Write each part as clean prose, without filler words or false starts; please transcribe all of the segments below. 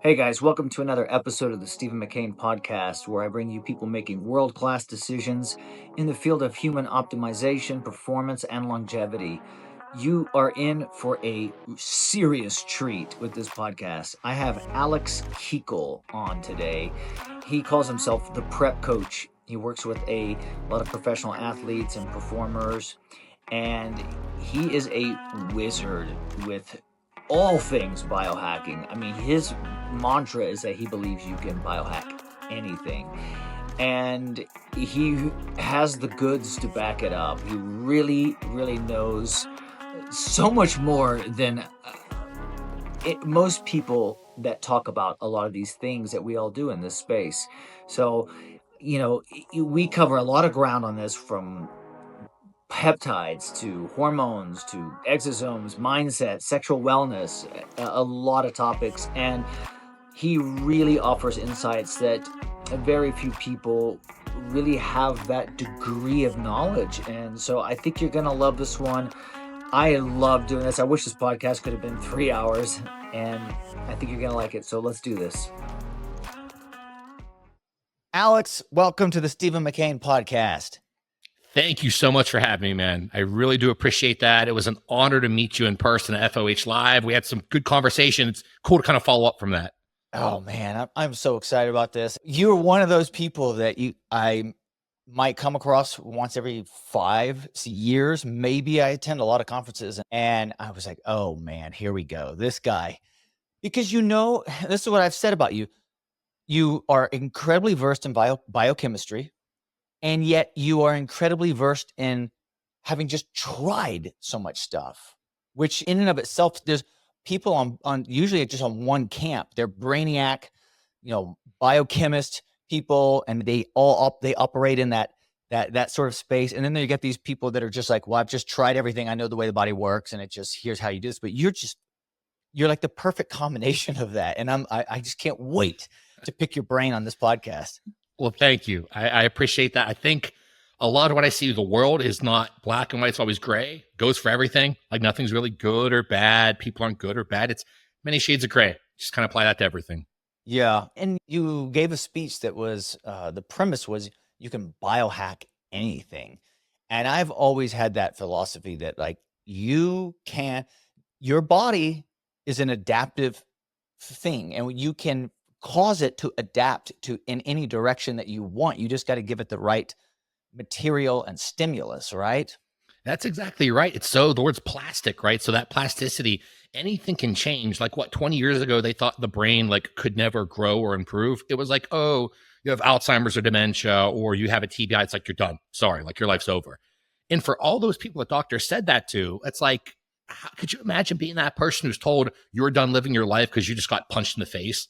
Hey guys, welcome to another episode of the Stephen McCain Podcast, where I bring you people making world-class decisions in the field of human optimization, performance, and longevity. You are in for a serious treat with this podcast. I have Alex Kikel on today. He calls himself the prep coach. He works with a lot of professional athletes and performers, and he is a wizard with all things biohacking. I mean, his mantra is that he believes you can biohack anything. And he has the goods to back it up. He really, really knows so much more than most people that talk about a lot of these things that we all do in this space. So, we cover a lot of ground on this, from peptides to hormones to exosomes, mindset, sexual wellness, a lot of topics. And he really offers insights that very few people really have that degree of knowledge. And so I think you're going to love this one. I love doing this. I wish this podcast could have been 3 hours, and I think you're going to like it. So let's do this. Alex, welcome to the Stephen McCain Podcast. Thank you so much for having me, man. I really do appreciate that. It was an honor to meet you in person at FOH Live. We had some good conversations. It's cool to kind of follow up from that. Oh, man, I'm so excited about this. You're one of those people that I might come across once every 5 years. Maybe I attend a lot of conferences, and I was like, oh, man, here we go. This guy. Because this is what I've said about you. You are incredibly versed in biochemistry. And yet you are incredibly versed in having just tried so much stuff, which in and of itself, there's people on usually just on one camp. They're brainiac, biochemist people, and they operate in that sort of space. And then you get these people that are just like, well, I've just tried everything. I know the way the body works, and it just, here's how you do this. But you're like the perfect combination of that. And I just can't wait to pick your brain on this podcast. Well, thank you. I appreciate that. I think a lot of what I see in the world is not black and white. It's always gray. Goes for everything. Like nothing's really good or bad. People aren't good or bad. It's many shades of gray. Just kind of apply that to everything. Yeah. And you gave a speech that was, the premise was you can biohack anything. And I've always had that philosophy that your body is an adaptive thing, and you can cause it to adapt to in any direction that you want. You just got to give it the right material and stimulus, right? That's exactly right. It's the word's plastic, right? So that plasticity, anything can change. Like 20 years ago, they thought the brain could never grow or improve. It was like, oh, you have Alzheimer's or dementia, or you have a TBI. It's like, you're done. Sorry, your life's over. And for all those people that doctors said that to, it's like, how could you imagine being that person who's told you're done living your life because you just got punched in the face?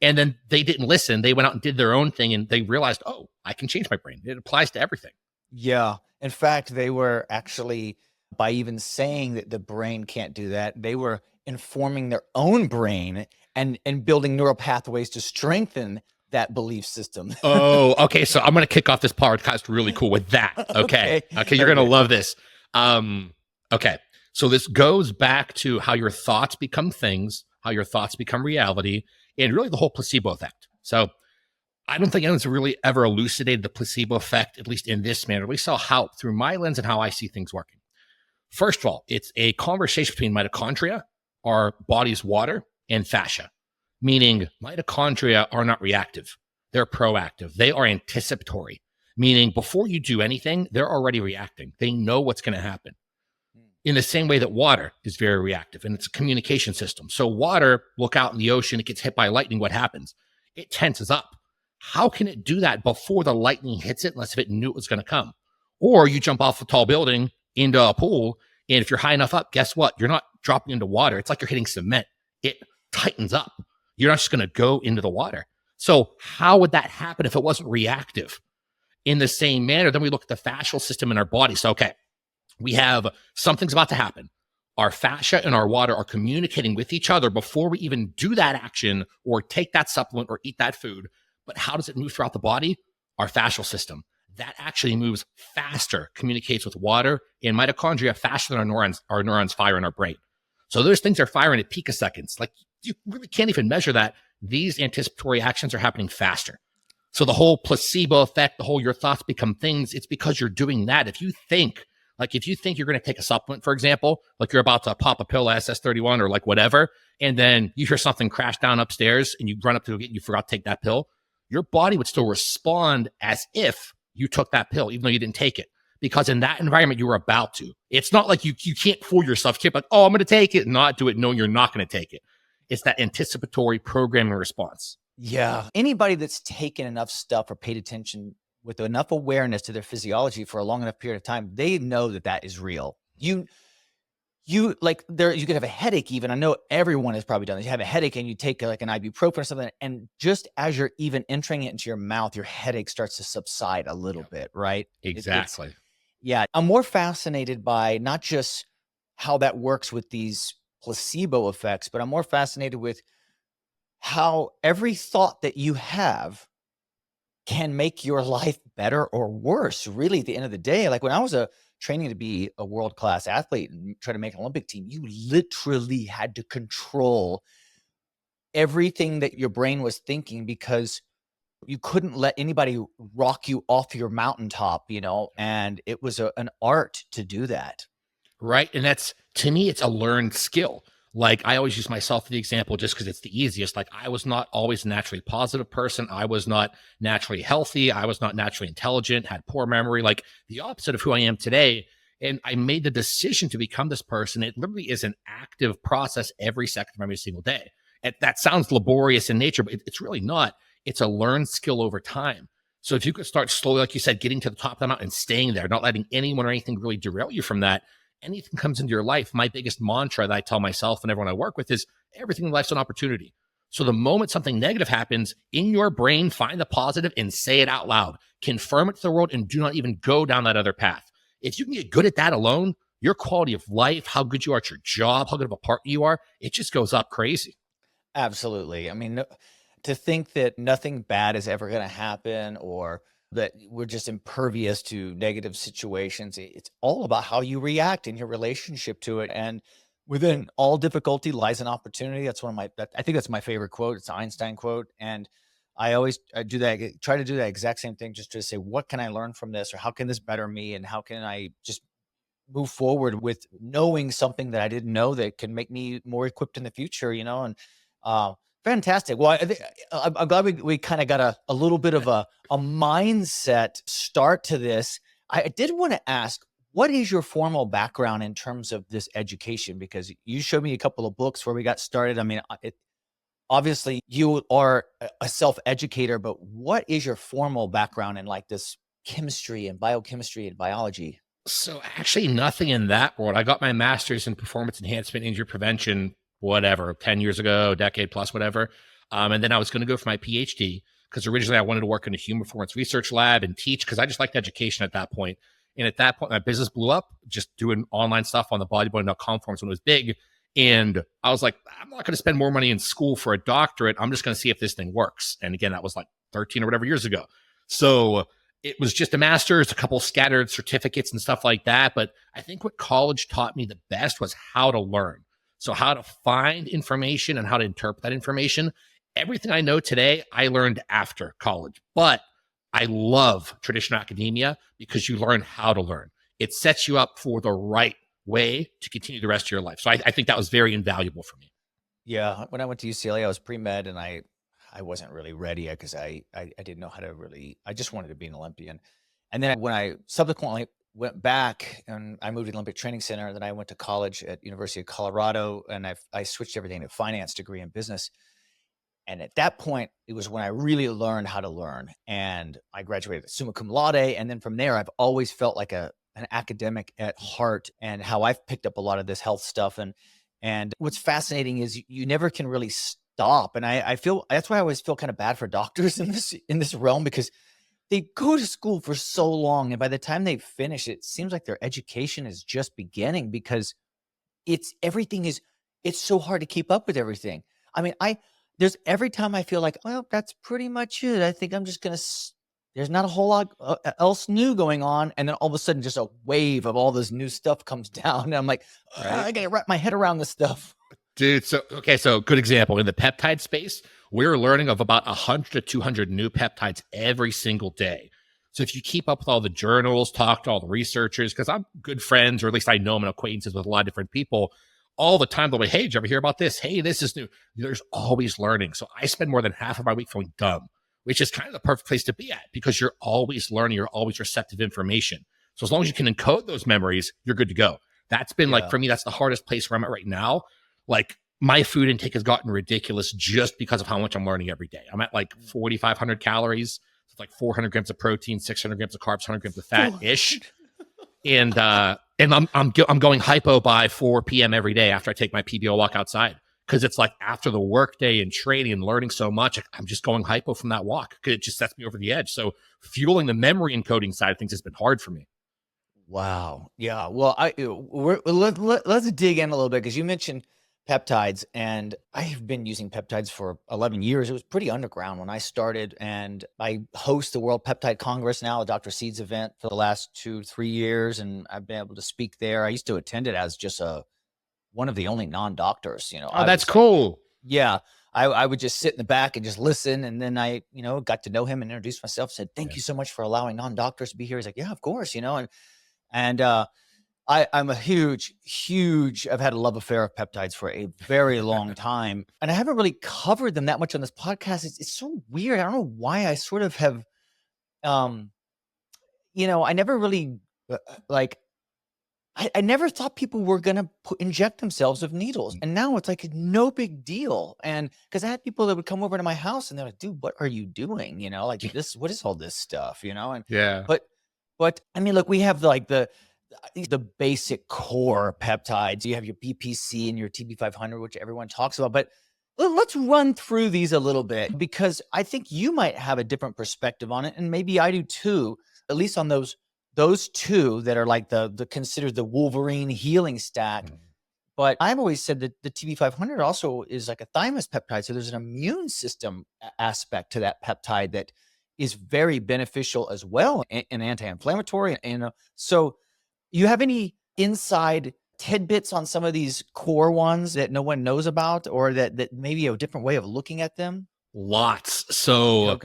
And then they didn't listen. They went out and did their own thing, and they realized, oh, I can change my brain. It applies to everything. Yeah. In fact, they were actually, by even saying that the brain can't do that, they were informing their own brain and building neural pathways to strengthen that belief system. Oh, okay. So I'm going to kick off this podcast really cool with that. Okay. You're going to love this. Okay. So this goes back to how your thoughts become things, how your thoughts become reality, and really the whole placebo effect. So I don't think anyone's really ever elucidated the placebo effect, at least in this manner. We saw how, through my lens and how I see things working. First of all, it's a conversation between mitochondria, our body's water, and fascia, meaning mitochondria are not reactive. They're proactive. They are anticipatory, meaning before you do anything, they're already reacting. They know what's going to happen. In the same way that water is very reactive, and it's a communication system. So water, look out in the ocean, it gets hit by lightning. What happens? It tenses up. How can it do that before the lightning hits it, unless if it knew it was going to come? Or you jump off a tall building into a pool, and if you're high enough up, guess what? You're not dropping into water. It's like you're hitting cement. It tightens up. You're not just going to go into the water. So how would that happen if it wasn't reactive? In the same manner, then we look at the fascial system in our body. So, okay, we have something's about to happen. Our fascia and our water are communicating with each other before we even do that action or take that supplement or eat that food. But how does it move throughout the body? Our fascial system. That actually moves faster, communicates with water and mitochondria faster than our neurons fire in our brain. So those things are firing at picoseconds. You really can't even measure that. these anticipatory actions are happening faster. So the whole placebo effect, the whole your thoughts become things, it's because you're doing that. If you think you're going to take a supplement, for example, like you're about to pop a pill, SS31 or like whatever, and then you hear something crash down upstairs and you run up to go get, you forgot to take that pill, your body would still respond as if you took that pill, even though you didn't take it. Because in that environment, you were about to. It's not like you can't fool yourself. You can't be like, oh, I'm going to take it, and not do it knowing you're not going to take it. It's that anticipatory programming response. Yeah. Anybody that's taken enough stuff or paid attention with enough awareness to their physiology for a long enough period of time, they know that that is real. You like there, you could have a headache even. I know everyone has probably done this. You have a headache and you take like an ibuprofen or something, and just as you're even entering it into your mouth, your headache starts to subside a little bit, right? Exactly. Yeah. I'm more fascinated by not just how that works with these placebo effects, but I'm more fascinated with how every thought that you have can make your life better or worse, really, at the end of the day. Like when I was training to be a world-class athlete and try to make an Olympic team, you literally had to control everything that your brain was thinking because you couldn't let anybody rock you off your mountaintop, and it was an art to do that. Right. And that's, to me, it's a learned skill. Like I always use myself as the example just because it's the easiest. Like I was not always a naturally positive person. I was not naturally healthy. I was not naturally intelligent, had poor memory, like the opposite of who I am today. And I made the decision to become this person. It literally is an active process every second of every single day. And that sounds laborious in nature, but it's really not. It's a learned skill over time. So if you could start slowly, like you said, getting to the top of the mountain and staying there, not letting anyone or anything really derail you from that, anything comes into your life. My biggest mantra that I tell myself and everyone I work with is everything in life's an opportunity. So the moment something negative happens in your brain, find the positive and say it out loud. Confirm it to the world and do not even go down that other path. If you can get good at that alone, your quality of life, how good you are at your job, how good of a partner you are, it just goes up crazy. Absolutely. I mean, to think that nothing bad is ever going to happen or that we're just impervious to negative situations. It's all about how you react in your relationship to it. And within all difficulty lies an opportunity. That's I think that's my favorite quote. It's an Einstein quote. And I do that, try to do that exact same thing, just to say, what can I learn from this? Or how can this better me? And how can I just move forward with knowing something that I didn't know that can make me more equipped in the future, and, fantastic. Well, I'm glad we kind of got a little bit of a mindset start to this. I did want to ask, what is your formal background in terms of this education? Because you showed me a couple of books where we got started. I mean, obviously you are a self-educator, but what is your formal background in like this chemistry and biochemistry and biology? So actually nothing in that world. I got my master's in performance enhancement, injury prevention, whatever, 10 years ago, decade plus, whatever. And then I was going to go for my PhD because originally I wanted to work in a human performance research lab and teach because I just liked education at that point. And at that point, my business blew up, just doing online stuff on the bodybuilding.com forums when it was big. And I was like, I'm not going to spend more money in school for a doctorate. I'm just going to see if this thing works. And again, that was like 13 or whatever years ago. So it was just a master's, a couple scattered certificates and stuff like that. But I think what college taught me the best was how to learn. So how to find information and how to interpret that information. Everything I know today, I learned after college. But I love traditional academia because you learn how to learn. It sets you up for the right way to continue the rest of your life. So I think that was very invaluable for me. Yeah. When I went to UCLA, I was pre-med and I wasn't really ready because I didn't know how to I just wanted to be an Olympian. And then when I subsequently went back and I moved to the Olympic Training Center, then I went to college at University of Colorado and I switched everything to a finance degree in business. And at that point, it was when I really learned how to learn. And I graduated summa cum laude. And then from there, I've always felt like an academic at heart, and how I've picked up a lot of this health stuff. And what's fascinating is you never can really stop. And I feel that's why I always feel kind of bad for doctors in this realm, because they go to school for so long, and by the time they finish, it seems like their education is just beginning, because it's so hard to keep up with everything. I mean, there's every time I feel like, well, that's pretty much it. I think I'm just going to, there's not a whole lot else new going on. And then all of a sudden, just a wave of all this new stuff comes down. And I'm like, Right. I got to wrap my head around this stuff. Dude, so good example. In the peptide space, we're learning of about 100 to 200 new peptides every single day. So if you keep up with all the journals, talk to all the researchers, because I'm good friends, or at least I know I'm acquaintances with a lot of different people, all the time they'll be, hey, did you ever hear about this? Hey, this is new. There's always learning. So I spend more than half of my week feeling dumb, which is kind of the perfect place to be at, because you're always learning, you're always receptive to information. So as long as you can encode those memories, you're good to go. That's been like, for me, that's the hardest place where I'm at right now. Like, my food intake has gotten ridiculous just because of how much I'm learning every day. I'm at like 4,500 calories. It's like 400 grams of protein, 600 grams of carbs, 100 grams of fat ish. And I'm going hypo by 4 p.m. every day after I take my PBO walk outside. Cause it's like after the work day and training and learning so much, I'm just going hypo from that walk. Cause it just sets me over the edge. So fueling the memory encoding side of things has been hard for me. Wow. Yeah. Well, let's dig in a little bit, because you mentioned peptides, and I've been using peptides for 11 years. It was pretty underground when I started, and I host the World Peptide Congress now, a Dr. Seeds event, for the last 2-3 years, and I've been able to speak there. I used to attend it as just one of the only non-doctors. Oh, that's cool. Yeah. I would just sit in the back and just listen. And then I, got to know him and introduced myself, said, thank you so much for allowing non-doctors to be here. He's like, yeah, of course, and I'm a huge, I've had a love affair of peptides for a very long time, and I haven't really covered them that much on this podcast. It's so weird. I don't know why I sort of have, I never really, I never thought people were going to inject themselves with needles. And now it's like no big deal. And because I had people that would come over to my house and they're like, dude, what are you doing? Like this, what is all this stuff, and yeah. But I mean, look, we have like the basic core peptides. You have your BPC and your TB500, which everyone talks about. But let's run through these a little bit, because I think you might have a different perspective on it, and maybe I do too. At least on those two that are like the considered the Wolverine healing stack. But I've always said that the TB500 also is like a thymus peptide. So there's an immune system aspect to that peptide that is very beneficial as well, and anti-inflammatory. And so you have any inside tidbits on some of these core ones that no one knows about, or that maybe a different way of looking at them? Lots. So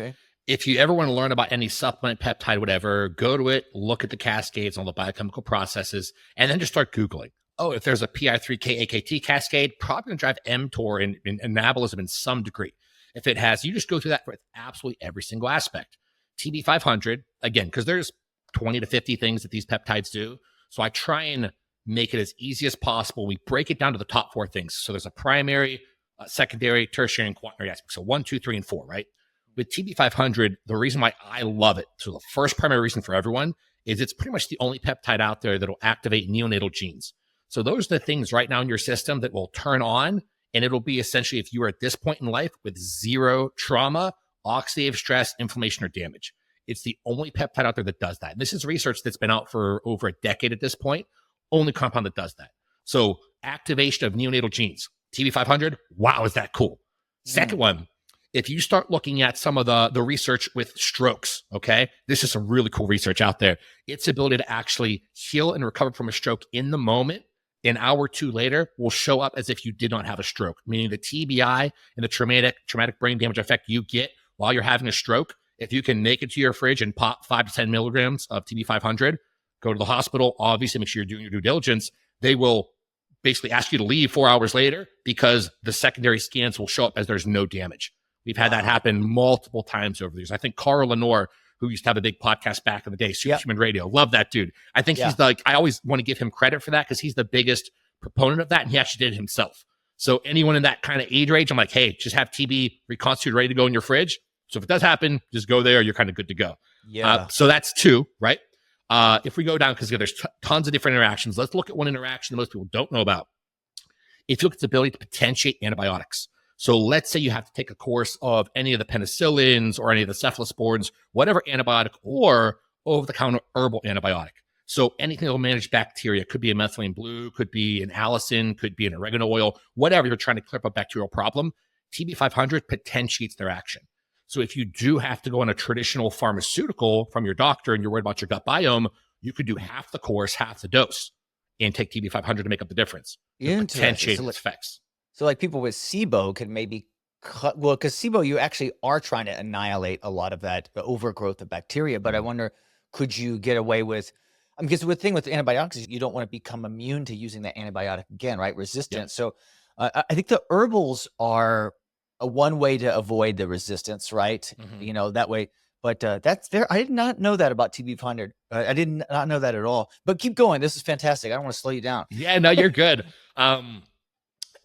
if you ever want to learn about any supplement, peptide, whatever, go to it, look at the cascades, all the biochemical processes, and then just start Googling. Oh, if there's a PI3K-AKT cascade, probably going to drive mTOR in anabolism in some degree. If it has, you just go through that for absolutely every single aspect. TB500, again, because there's 20 to 50 things that these peptides do. So I try and make it as easy as possible. We break it down to the top 4 things. So there's a primary, secondary, tertiary, and quaternary aspect. So 1, 2, 3, and 4, right? With TB500, the reason why I love it, so the first primary reason for everyone, is it's pretty much the only peptide out there that will activate neonatal genes. So those are the things right now in your system that will turn on. And it'll be essentially, if you are at this point in life with zero trauma, oxidative stress, inflammation, or damage. It's the only peptide out there that does that. And this is research that's been out for over a decade at this point. Only compound that does that. So activation of neonatal genes. TB500, wow, is that cool. Second one, if you start looking at some of the research with strokes, okay, this is some really cool research out there. Its ability to actually heal and recover from a stroke in the moment, an hour or two later, will show up as if you did not have a stroke, meaning the TBI and the traumatic brain damage effect you get while you're having a stroke. If you can make it to your fridge and pop 5 to 10 milligrams of TB500, go to the hospital, obviously make sure you're doing your due diligence. They will basically ask you to leave 4 hours later because the secondary scans will show up as there's no damage. We've had that happen multiple times over the years. I think Carl Lenore, who used to have a big podcast back in the day, Superhuman Radio, love that dude. I think he's like, I always want to give him credit for that because he's the biggest proponent of that, and he actually did it himself. So anyone in that kind of age range, I'm like, hey, just have TB reconstituted ready to go in your fridge. So if it does happen, just go there. You're kind of good to go. So that's 2, right? If we go down, because there's tons of different interactions, let's look at one interaction that most people don't know about. If you look at its ability to potentiate antibiotics. So let's say you have to take a course of any of the penicillins or any of the cephalosporins, whatever antibiotic, or over-the-counter herbal antibiotic. So anything that will manage bacteria, could be a methylene blue, could be an allicin, could be an oregano oil, whatever you're trying to clear up a bacterial problem, TB500 potentiates their action. So if you do have to go on a traditional pharmaceutical from your doctor and you're worried about your gut biome, you could do half the course, half the dose, and take TB500 to make up the difference. Potentiate its effects. So like people with SIBO could maybe cut, well, because SIBO, you actually are trying to annihilate a lot of that overgrowth of bacteria. But I wonder, could you get away with, because the thing with antibiotics is you don't want to become immune to using that antibiotic again, right? Resistant. So I think the herbals are a one way to avoid the resistance, right? That way. But that's there. I did not know that about TB500. I did not know that at all. But keep going. This is fantastic. I don't want to slow you down. Yeah, no, you're good.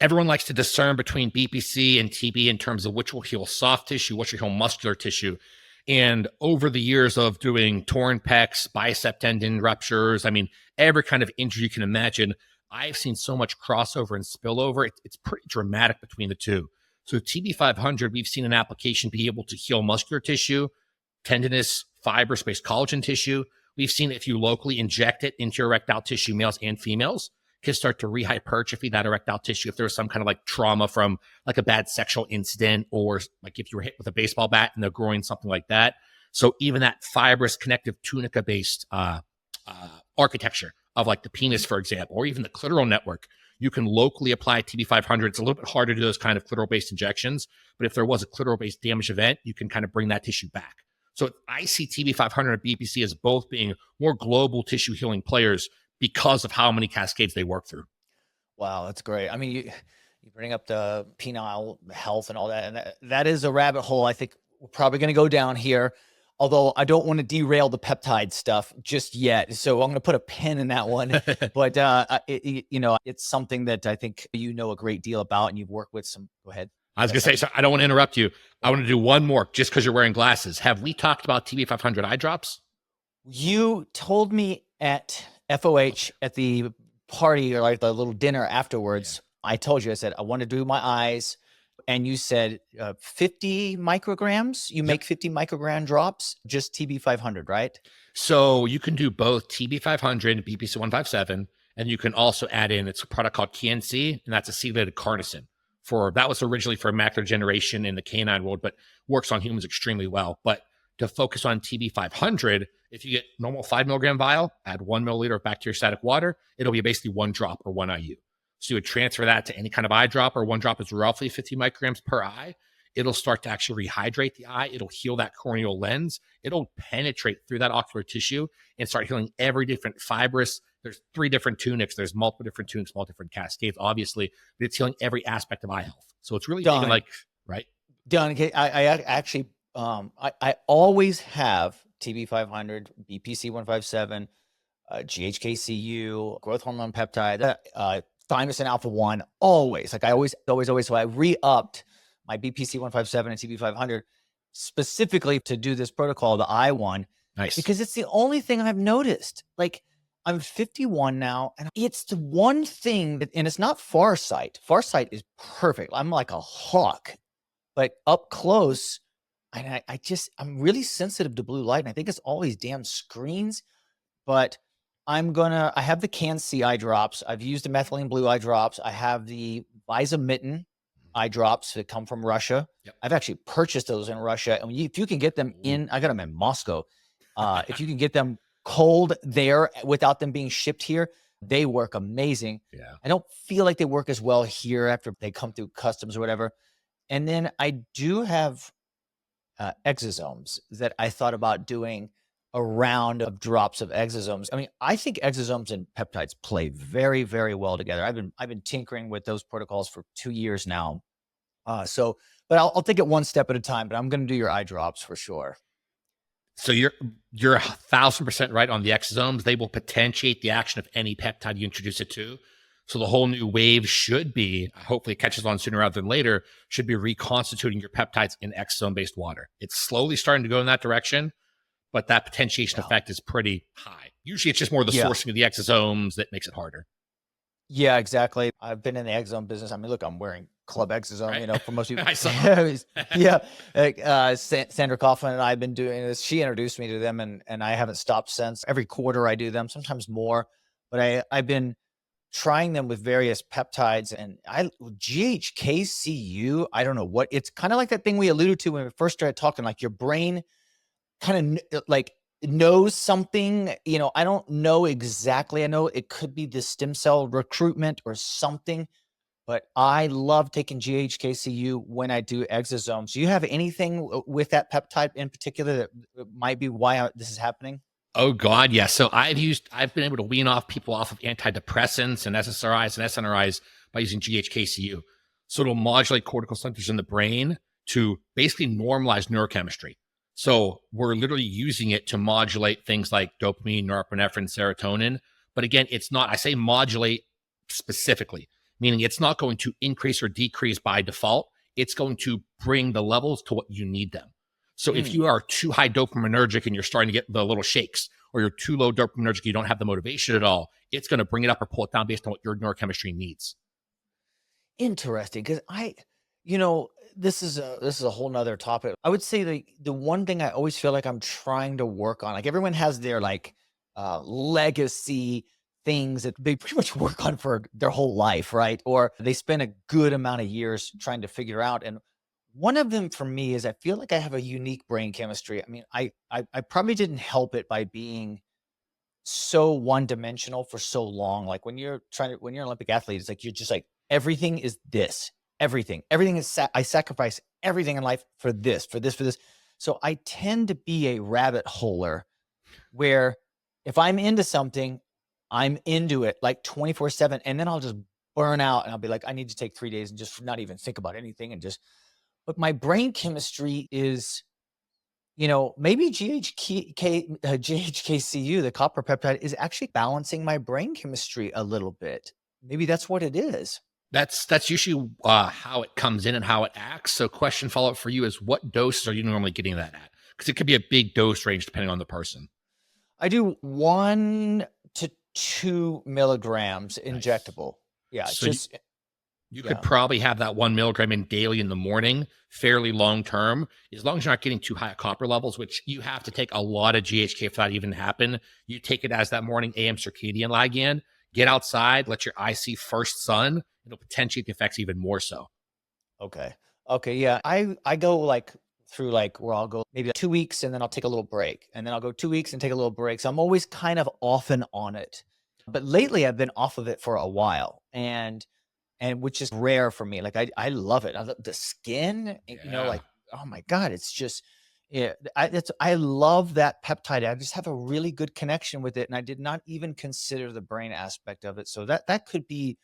Everyone likes to discern between BPC and TB in terms of which will heal soft tissue, which will heal muscular tissue. And over the years of doing torn pecs, bicep tendon ruptures, I mean, every kind of injury you can imagine, I've seen so much crossover and spillover. It's pretty dramatic between the two. So TB500, we've seen an application be able to heal muscular tissue, tendinous, fibrous-based collagen tissue. We've seen if you locally inject it into your erectile tissue, males and females, can start to rehypertrophy that erectile tissue if there was some kind of like trauma from like a bad sexual incident, or like if you were hit with a baseball bat in the groin, something like that. So even that fibrous connective tunica-based architecture of like the penis, for example, or even the clitoral network, you can locally apply TB500. It's a little bit harder to do those kind of clitoral-based injections, but if there was a clitoral-based damage event, you can kind of bring that tissue back. So I see TB500 and BPC as both being more global tissue healing players because of how many cascades they work through. Wow, that's great. I mean, you bring up the penile health and all that, and that is a rabbit hole I think we're probably going to go down here, although I don't want to derail the peptide stuff just yet. So I'm going to put a pin in that one. But, it's something that I think you know a great deal about, and you've worked with some. Go ahead. I was going to say, so I don't want to interrupt you. I want to do one more just because you're wearing glasses. Have we talked about TB500 eye drops? You told me at FOH at the party, or like the little dinner afterwards, I told you, I said, I want to do my eyes. And you said 50 micrograms. You make 50 microgram drops, just TB500, right? So you can do both TB500 and BPC157. And you can also add in, it's a product called KNC, and that's acylated carnosine. That was originally for macular degeneration in the canine world, but works on humans extremely well. But to focus on TB500, if you get normal 5 milligram vial, add 1 milliliter of bacteriostatic water, it'll be basically 1 drop or 1 IU. So you would transfer that to any kind of eye drop, or 1 drop is roughly 50 micrograms per eye. It'll start to actually rehydrate the eye. It'll heal that corneal lens. It'll penetrate through that ocular tissue and start healing every different fibrous. There's 3 different tunics. There's multiple different tunics, multiple different cascades, obviously, but it's healing every aspect of eye health. So it's really taking like, right? Done. I actually, I always have TB500, BPC157, GHKCU, growth hormone peptide, thymosin alpha-1, always. Like I always. So I re-upped my BPC157 and TB500 specifically to do this protocol, the eye one. Nice. Because it's the only thing I've noticed. Like I'm 51 now, and it's the one thing that, and it's not Farsight. Farsight is perfect. I'm like a hawk, but up close, and I'm really sensitive to blue light, and I think it's all these damn screens. But I have the CanC eye drops. I've used the methylene blue eye drops. I have the Visomitten eye drops that come from Russia. Yep. I've actually purchased those in Russia. And if you can get them I got them in Moscow. If you can get them cold there without them being shipped here, they work amazing. Yeah. I don't feel like they work as well here after they come through customs or whatever. And then I do have exosomes that I thought about doing a round of drops of exosomes. I mean, I think exosomes and peptides play very, very well together. I've been tinkering with those protocols for 2 years now. But I'll take it one step at a time. But I'm going to do your eye drops for sure. So you're 1,000% right on the exosomes. They will potentiate the action of any peptide you introduce it to. So the whole new wave should be, hopefully it catches on sooner rather than later, should be reconstituting your peptides in exosome-based water. It's slowly starting to go in that direction, but that potentiation effect is pretty high. Usually it's just more the sourcing of the exosomes that makes it harder. Yeah, exactly. I've been in the exosome business. I mean, look, I'm wearing Club Exosome, right. For most people. I saw. Yeah. Sandra Kaufman and I have been doing this. She introduced me to them, and I haven't stopped since. Every quarter I do them, sometimes more. But I've been trying them with various peptides, and GHKCU, I don't know what, it's kind of like that thing we alluded to when we first started talking, like your brain kind of like knows something, I don't know exactly. I know it could be the stem cell recruitment or something, but I love taking GHKCU when I do exosomes. Do you have anything with that peptide in particular that might be why this is happening? Oh God, yes. So I've been able to wean off people off of antidepressants and SSRIs and SNRIs by using GHKCU. So it'll modulate cortical centers in the brain to basically normalize neurochemistry. So we're literally using it to modulate things like dopamine, norepinephrine, serotonin. But again, it's not, I say modulate specifically, meaning it's not going to increase or decrease by default. It's going to bring the levels to what you need them. So if you are too high dopaminergic and you're starting to get the little shakes, or you're too low dopaminergic, you don't have the motivation at all, it's going to bring it up or pull it down based on what your neurochemistry needs. Interesting, because this is a whole nother topic. I would say the one thing I always feel like I'm trying to work on, like everyone has their legacy things that they pretty much work on for their whole life, right? Or they spend a good amount of years trying to figure out. And one of them for me is I feel like I have a unique brain chemistry. I mean, I probably didn't help it by being so one-dimensional for so long. Like when you're an Olympic athlete, it's like you're just like everything is this. Everything is I sacrifice everything in life for this. So I tend to be a rabbit holer where if I'm into something, I'm into it like 24/7, and then I'll just burn out and I'll be like, I need to take 3 days and just not even think about anything and just. But my brain chemistry is, maybe GHKCU, the copper peptide, is actually balancing my brain chemistry a little bit. Maybe that's what it is. That's usually how it comes in and how it acts. So question follow-up for you is, what doses are you normally getting that at? Because it could be a big dose range depending on the person. I do 1 to 2 milligrams injectable. Yeah, so you could probably have that 1 milligram in daily in the morning, fairly long term, as long as you're not getting too high copper levels, which you have to take a lot of GHK for that to even happen. You take it as that morning AM circadian ligand, get outside, let your eye see first sun. It'll potentiate the effects even more so. Okay. Yeah. I go through where I'll go maybe 2 weeks and then I'll take a little break, and then I'll go 2 weeks and take a little break. So I'm always kind of off and on it. But lately I've been off of it for a while, and which is rare for me. Like I love it. I love the skin, oh my God, it's just, yeah, I love that peptide. I just have a really good connection with it. And I did not even consider the brain aspect of it. So that could be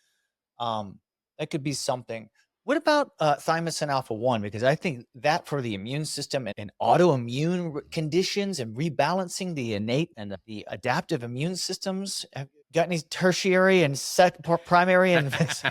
something. What about thymosin alpha-1? Because I think that for the immune system and autoimmune conditions and rebalancing the innate and the adaptive immune systems. Have you got any tertiary and primary and effects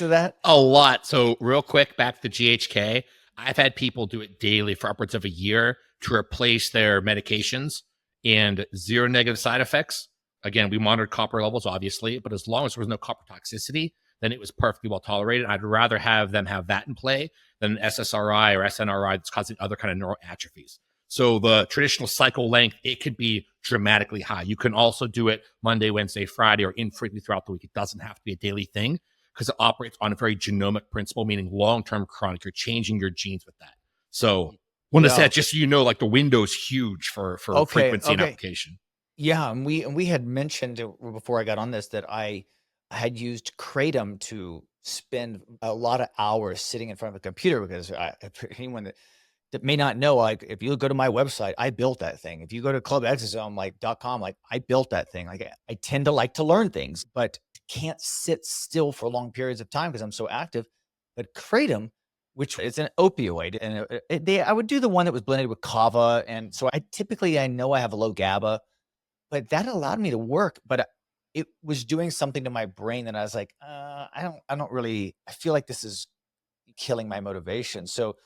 of that? A lot. So real quick, back to GHK. I've had people do it daily for upwards of a year to replace their medications, and 0 negative side effects. Again, we monitored copper levels, obviously, but as long as there was no copper toxicity, then it was perfectly well tolerated. I'd rather have them have that in play than an SSRI or SNRI that's causing other kind of neural atrophies. So the traditional cycle length, it could be dramatically high. You can also do it Monday, Wednesday, Friday, or infrequently throughout the week. It doesn't have to be a daily thing because it operates on a very genomic principle, meaning long-term chronic. You're changing your genes with that. So when I said, just so you know, the window's huge for frequency and application. Yeah, and we had mentioned before I got on this that I had used Kratom to spend a lot of hours sitting in front of a computer, because anyone that may not know, if you go to my website, I built that thing. If you go to clubexosome.com, I built that thing. I tend to like to learn things, but can't sit still for long periods of time because I'm so active. But Kratom, which is an opioid, and I would do the one that was blended with kava, and so I know I have a low GABA, but that allowed me to work. But it was doing something to my brain that I was like, I feel like this is killing my motivation. So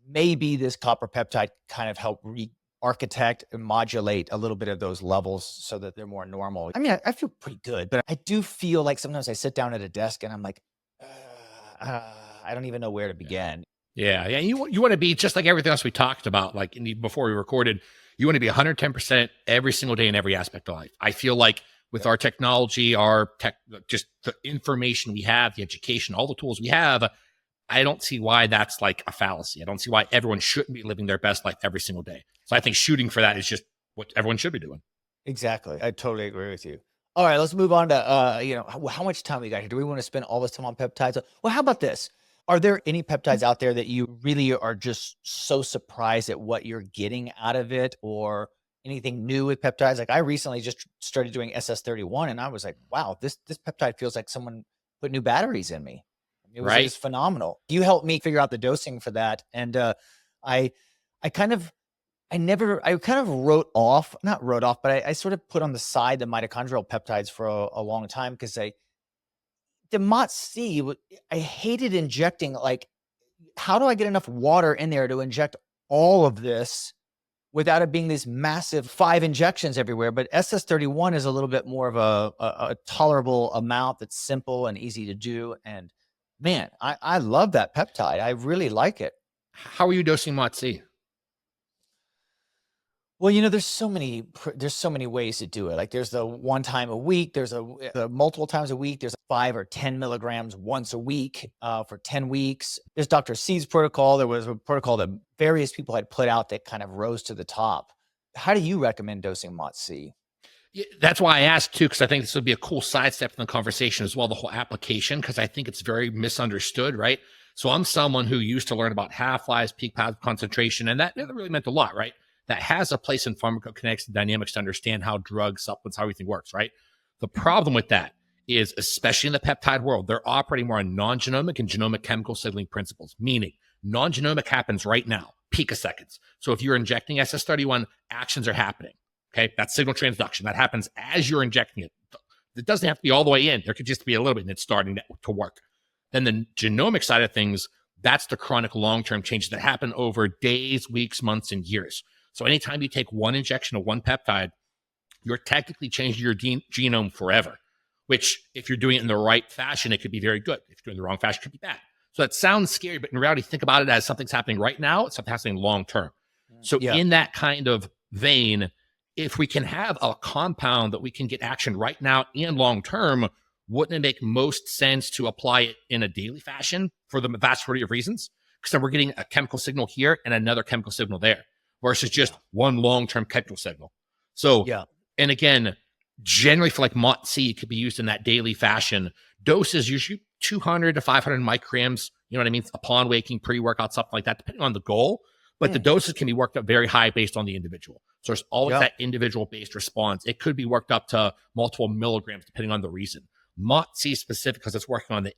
maybe this copper peptide kind of helped re-architect and modulate a little bit of those levels so that they're more normal. I mean, I feel pretty good, but I do feel like sometimes I sit down at a desk and I'm like, I don't even know where to begin. Yeah. You want to be just like everything else we talked about, before we recorded, you want to be 110% every single day in every aspect of life. I feel like with our technology, just the information we have, the education, all the tools we have, I don't see why that's like a fallacy. I don't see why everyone shouldn't be living their best life every single day. So I think shooting for that is just what everyone should be doing. Exactly. I totally agree with you. All right, let's move on to, how much time we got here? Do we want to spend all this time on peptides? Well, how about this? Are there any peptides out there that you really are just so surprised at what you're getting out of it, or anything new with peptides? Like, I recently just started doing SS31 and I was like, wow, this peptide feels like someone put new batteries in me. It was phenomenal. You helped me figure out the dosing for that. And I kind of not wrote off, but I sort of put on the side the mitochondrial peptides for a long time, because the MOTS-C, I hated injecting. Like, how do I get enough water in there to inject all of this without it being these massive 5 injections everywhere? But SS31 is a little bit more of a tolerable amount that's simple and easy to do. And man, I love that peptide. I really like it. How are you dosing MOTS-C? Well, there's so many ways to do it. Like, there's the one time a week, there's a multiple times a week, there's 5 or 10 milligrams once a week for 10 weeks. There's Dr. C's protocol. There was a protocol that various people had put out that kind of rose to the top. How do you recommend dosing MOTS-C? Yeah, that's why I asked too, because I think this would be a cool sidestep in the conversation as well, the whole application, because I think it's very misunderstood, right? So I'm someone who used to learn about half-lives, peak plasma concentration, and that really meant a lot, right? That has a place in pharmacokinetics and dynamics to understand how drugs, supplements, how everything works, right? The problem with that is, especially in the peptide world, they're operating more on non-genomic and genomic chemical signaling principles, meaning non-genomic happens right now, picoseconds. So if you're injecting SS31, actions are happening, okay? That's signal transduction. That happens as you're injecting it. It doesn't have to be all the way in. There could just be a little bit and it's starting to work. Then the genomic side of things, that's the chronic long-term changes that happen over days, weeks, months, and years. So anytime you take one injection of one peptide, you're technically changing your genome forever, which if you're doing it in the right fashion, it could be very good. If you're doing it the wrong fashion, it could be bad. So that sounds scary, but in reality, think about it as something's happening right now. It's something happening long-term. So in that kind of vein, if we can have a compound that we can get action right now and long-term, wouldn't it make most sense to apply it in a daily fashion for the vast majority of reasons? Because then we're getting a chemical signal here and another chemical signal there, versus just one long-term chemical signal. So, and again, generally for like MOTS-C, it could be used in that daily fashion. Doses usually 200 to 500 micrograms, you know what I mean, upon waking, pre-workout, something like that, depending on the goal. But the doses can be worked up very high based on the individual. So there's always that individual-based response. It could be worked up to multiple milligrams, depending on the reason. MOTS-C specific, because it's working on the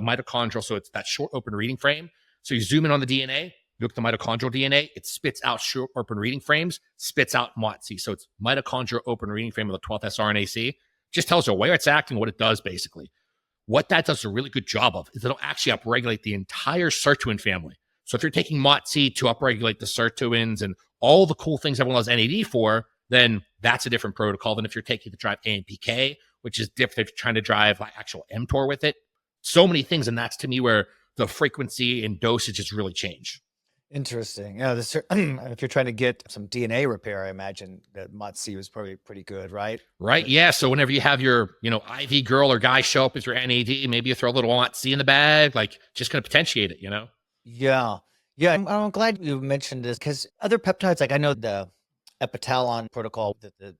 mitochondrial, so it's that short open reading frame. So you zoom in on the DNA, look at the mitochondrial DNA, it spits out short open reading frames, spits out MOTS-C. So it's mitochondrial open reading frame of the 12th sRNA-C. Just tells you where it's acting, what it does, basically. What that does a really good job of is it'll actually upregulate the entire sirtuin family. So if you're taking MOTS-C to upregulate the sirtuins and all the cool things everyone loves NAD for, then that's a different protocol than if you're taking to drive AMPK, which is different if you're trying to drive like actual mTOR with it. So many things, and that's to me where the frequency and dosages really change. Interesting. Yeah, if you're trying to get some DNA repair, I imagine that MOTS-C was probably pretty good, right? Right. Yeah. So whenever you have your, IV girl or guy show up as your NAD, maybe you throw a little MOTS-C in the bag, like just going to potentiate it, Yeah. Yeah. I'm glad you mentioned this, because other peptides, like I know the Epitalon protocol that the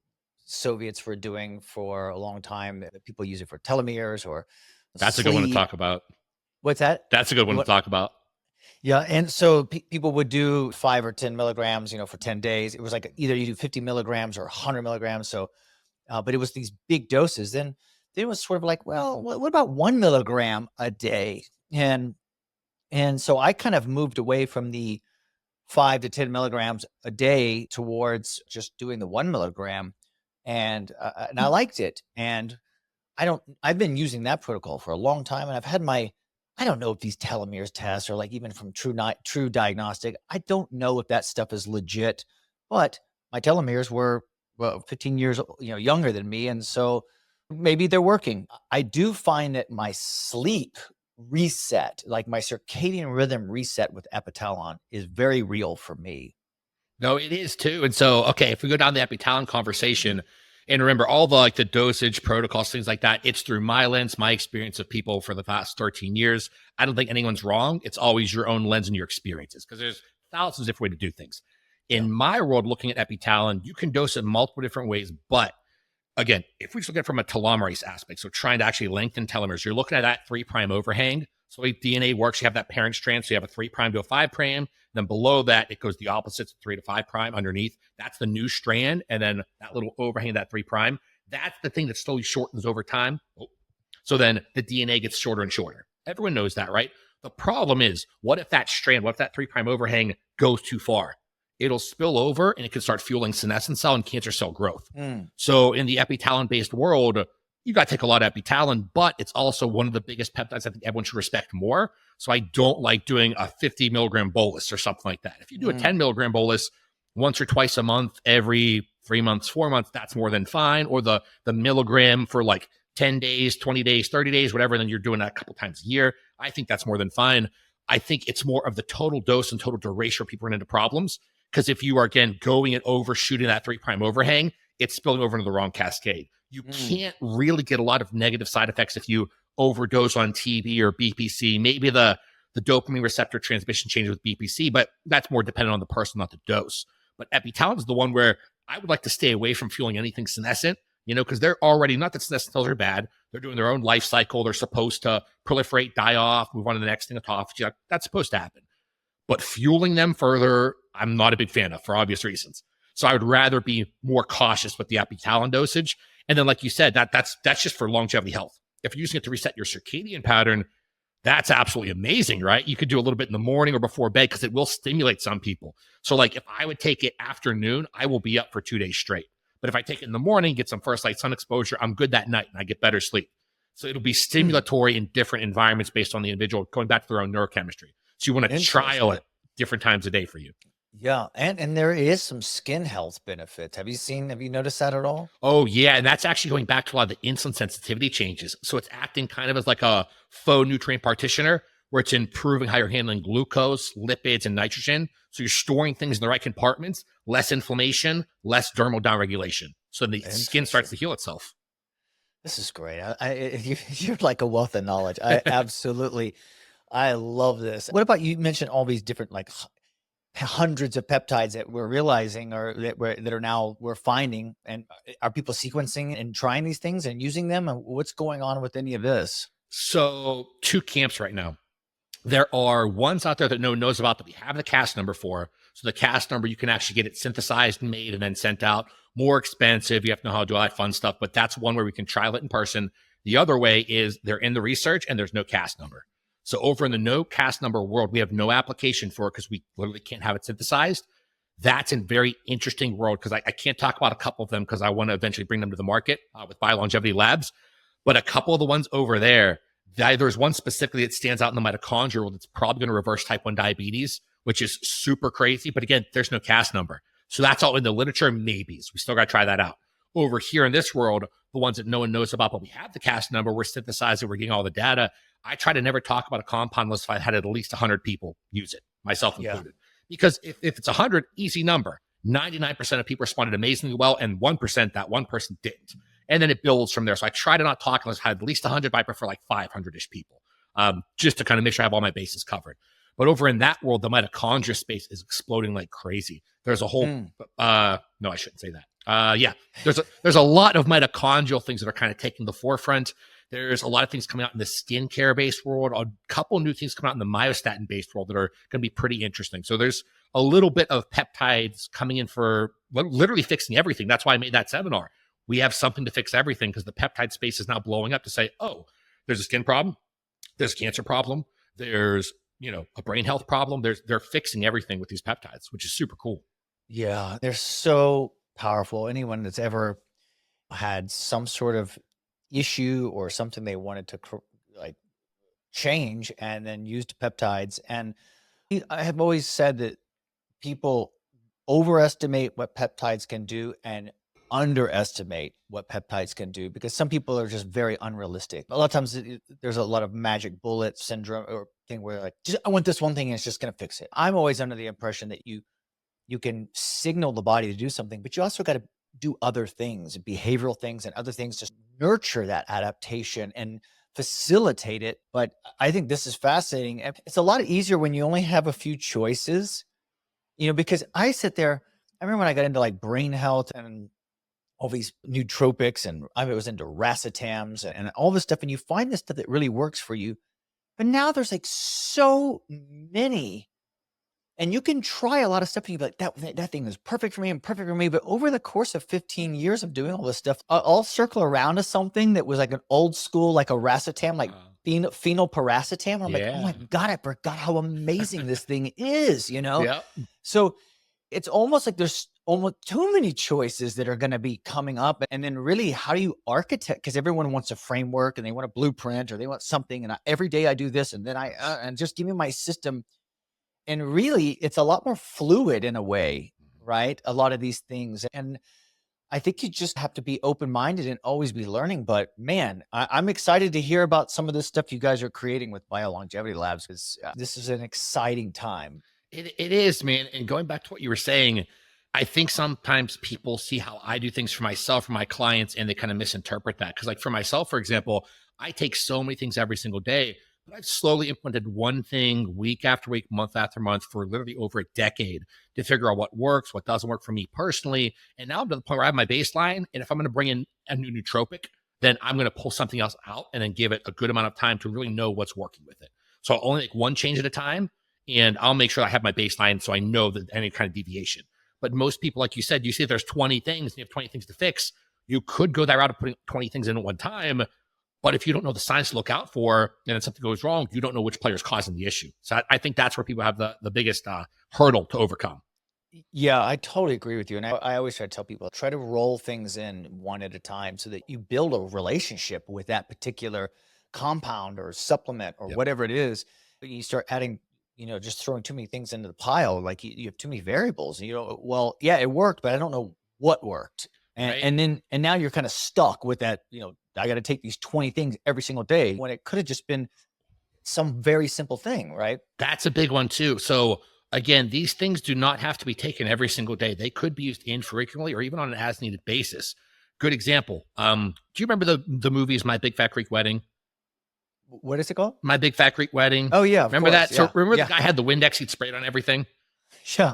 Soviets were doing for a long time, that people use it for telomeres or That's a good one to talk about. What's that? That's a good one to talk about. Yeah. And so people would do 5 or 10 milligrams, for 10 days. It was like either you do 50 milligrams or 100 milligrams. So, but it was these big doses. Then it was sort of like, well, what about 1 milligram a day? And so I kind of moved away from the 5 to 10 milligrams a day towards just doing the 1 milligram. And I liked it. And I've been using that protocol for a long time. And I've had I don't know if these telomeres tests are like even from True Diagnostic. I don't know if that stuff is legit, but my telomeres were 15 years, younger than me. And so maybe they're working. I do find that my sleep reset, like my circadian rhythm reset with Epitalon, is very real for me. No, it is too. And so, okay, if we go down the Epitalon conversation, and remember all the dosage protocols, things like that, it's through my lens, my experience of people for the past 13 years. I don't think anyone's wrong. It's always your own lens and your experiences, because there's thousands of different ways to do things. In my world, looking at Epitalon, you can dose it multiple different ways, but again, if we just look at it from a telomerase aspect, so trying to actually lengthen telomeres, you're looking at that 3' overhang. So the way DNA works, you have that parent strand, so you have a 3' to a 5'. Then below that, it goes the opposite, so 3 to 5' underneath. That's the new strand, and then that little overhang, that 3', that's the thing that slowly shortens over time. So then the DNA gets shorter and shorter. Everyone knows that, right? The problem is, what if that strand, what if that 3' overhang goes too far? It'll spill over and it can start fueling senescent cell and cancer cell growth. So in the epitalon-based world, you got to take a lot of epitalon, but it's also one of the biggest peptides I think everyone should respect more. So I don't like doing a 50 milligram bolus or something like that. If you do a 10 milligram bolus once or twice a month, every 3 months, 4 months, that's more than fine. Or the milligram for like 10 days, 20 days, 30 days, whatever, then you're doing that a couple times a year. I think that's more than fine. I think it's more of the total dose and total duration where people run into problems. Because if you are, again, going and overshooting that 3' overhang, it's spilling over into the wrong cascade. You can't really get a lot of negative side effects if you overdose on TB or BPC. Maybe the dopamine receptor transmission changes with BPC, but that's more dependent on the person, not the dose. But epitalon is the one where I would like to stay away from fueling anything senescent, because they're already, not that senescent cells are bad, they're doing their own life cycle. They're supposed to proliferate, die off, move on to the next thing, autophagy. That's supposed to happen. But fueling them further, I'm not a big fan of for obvious reasons. So I would rather be more cautious with the epitalon dosage. And then, like you said, that's just for longevity health. If you're using it to reset your circadian pattern, that's absolutely amazing, right? You could do a little bit in the morning or before bed because it will stimulate some people. So like if I would take it afternoon, I will be up for 2 days straight. But if I take it in the morning, get some first light sun exposure, I'm good that night and I get better sleep. So it'll be stimulatory in different environments based on the individual, going back to their own neurochemistry. So you want to trial it different times a day for you. Yeah. And there is some skin health benefits. Have you noticed that at all? Oh, yeah. And that's actually going back to a lot of the insulin sensitivity changes. So it's acting kind of as like a faux nutrient partitioner where it's improving how you're handling glucose, lipids, and nitrogen. So you're storing things in the right compartments, less inflammation, less dermal downregulation. So the skin starts to heal itself. This is great. You're like a wealth of knowledge. I love this. What about, you mentioned all these different, like hundreds of peptides that we're realizing or that are now we're finding, and are people sequencing and trying these things and using them? And what's going on with any of this? So 2 camps right now. There are ones out there that no one knows about that we have the CAS number for. So the CAS number, you can actually get it synthesized and made and then sent out. More expensive. You have to know how to do all that fun stuff, but that's one where we can trial it in person. The other way is they're in the research and there's no CAS number. So over in the no CAS number world, we have no application for it because we literally can't have it synthesized. That's a very interesting world because I can't talk about a couple of them because I want to eventually bring them to the market with BioLongevity Labs. But a couple of the ones over there, there's one specifically that stands out in the mitochondria world that's probably going to reverse type 1 diabetes, which is super crazy. But again, there's no CAS number. So that's all in the literature, maybes. We still got to try that out. Over here in this world, the ones that no one knows about, but we have the CAS number, we're synthesizing, we're getting all the data. I try to never talk about a compound unless if I had at least 100 people use it, myself included. Because if it's 100, easy number. 99% of people responded amazingly well, and 1%, that one person didn't. And then it builds from there. So I try to not talk unless I had at least 100, but I prefer like 500-ish people, just to kind of make sure I have all my bases covered. But over in that world, the mitochondria space is exploding like crazy. There's a whole, no, I shouldn't say that. There's a lot of mitochondrial things that are kind of taking the forefront. There's a lot of things coming out in the skincare-based world, a couple new things coming out in the myostatin-based world that are going to be pretty interesting. So there's a little bit of peptides coming in for literally fixing everything. That's why I made that seminar. We have something to fix everything because the peptide space is now blowing up to say, oh, there's a skin problem, there's a cancer problem, there's a brain health problem. They're fixing everything with these peptides, which is super cool. Yeah, they're so powerful. Anyone that's ever had some sort of issue or something they wanted to change and then used peptides. And I have always said that people overestimate what peptides can do and underestimate what peptides can do because some people are just very unrealistic. A lot of times there's a lot of magic bullet syndrome or thing where I want this one thing and it's just going to fix it. I'm always under the impression that you can signal the body to do something, but you also got to do other things, behavioral things and other things to nurture that adaptation and facilitate it. But I think this is fascinating. It's a lot easier when you only have a few choices, because I sit there, I remember when I got into brain health and all these nootropics, and I was into racetams and all this stuff. And you find this stuff that really works for you. But now there's like so many, and you can try a lot of stuff and you're like, that thing is perfect for me and perfect for me. But over the course of 15 years of doing all this stuff, I'll circle around to something that was like an old school, like a racetam, like phenylpiracetam. And I'm like, oh my God, I forgot how amazing this thing is, you know? Yeah. So it's almost like there's almost too many choices that are going to be coming up. And then really, how do you architect? Because everyone wants a framework and they want a blueprint or they want something. And every day I do this, and then and just give me my system. And really, it's a lot more fluid in a way, right? A lot of these things. And I think you just have to be open-minded and always be learning. But man, I'm excited to hear about some of this stuff you guys are creating with BioLongevity Labs, because this is an exciting time. It is, man. And going back to what you were saying, I think sometimes people see how I do things for myself, for my clients, and they kind of misinterpret that. Because like for myself, for example, I take so many things every single day, but I've slowly implemented one thing week after week, month after month for literally over a decade to figure out what works, what doesn't work for me personally. And now I'm to the point where I have my baseline. And if I'm going to bring in a new nootropic, then I'm going to pull something else out and then give it a good amount of time to really know what's working with it. So I'll only make one change at a time, and I'll make sure I have my baseline so I know that any kind of deviation. But most people, like you said, you see if there's 20 things and you have 20 things to fix, you could go that route of putting 20 things in at one time. But if you don't know the signs to look out for, and then something goes wrong, you don't know which player is causing the issue. So I think that's where people have the biggest hurdle to overcome. Yeah, I totally agree with you. And I always try to tell people, try to roll things in one at a time so that you build a relationship with that particular compound or supplement or whatever it is. You start adding, just throwing too many things into the pile, like you have too many variables. And well, yeah, it worked, but I don't know what worked. And now you're kind of stuck with that, I got to take these 20 things every single day when it could have just been some very simple thing, right? That's a big one too. So again, these things do not have to be taken every single day. They could be used infrequently or even on an as needed basis. Good example. Do you remember the movies My Big Fat Greek Wedding? What is it called? My Big Fat Greek Wedding. Oh yeah. Remember that? Yeah. So remember the guy had the Windex, he'd sprayed on everything? Yeah.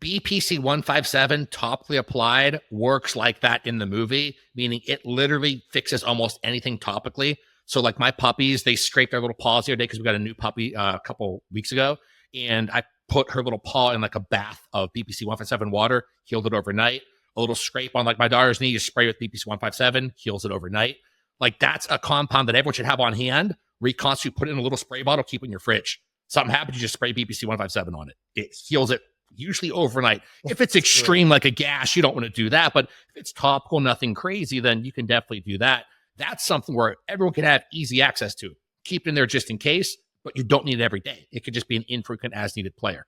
BPC 157 topically applied works like that in the movie, meaning it literally fixes almost anything topically. So like my puppies, they scrape their little paws the other day because we got a new puppy a couple weeks ago. And I put her little paw in like a bath of BPC 157 water, healed it overnight. A little scrape on like my daughter's knee, you spray with BPC 157, heals it overnight. Like that's a compound that everyone should have on hand. Reconstitute, put it in a little spray bottle, keep it in your fridge. Something happens, you just spray BPC 157 on it. It heals it usually overnight. If it's extreme, like a gash, you don't want to do that. But if it's topical, nothing crazy, then you can definitely do that. That's something where everyone can have easy access to. Keep it in there just in case, but you don't need it every day. It could just be an infrequent as needed player.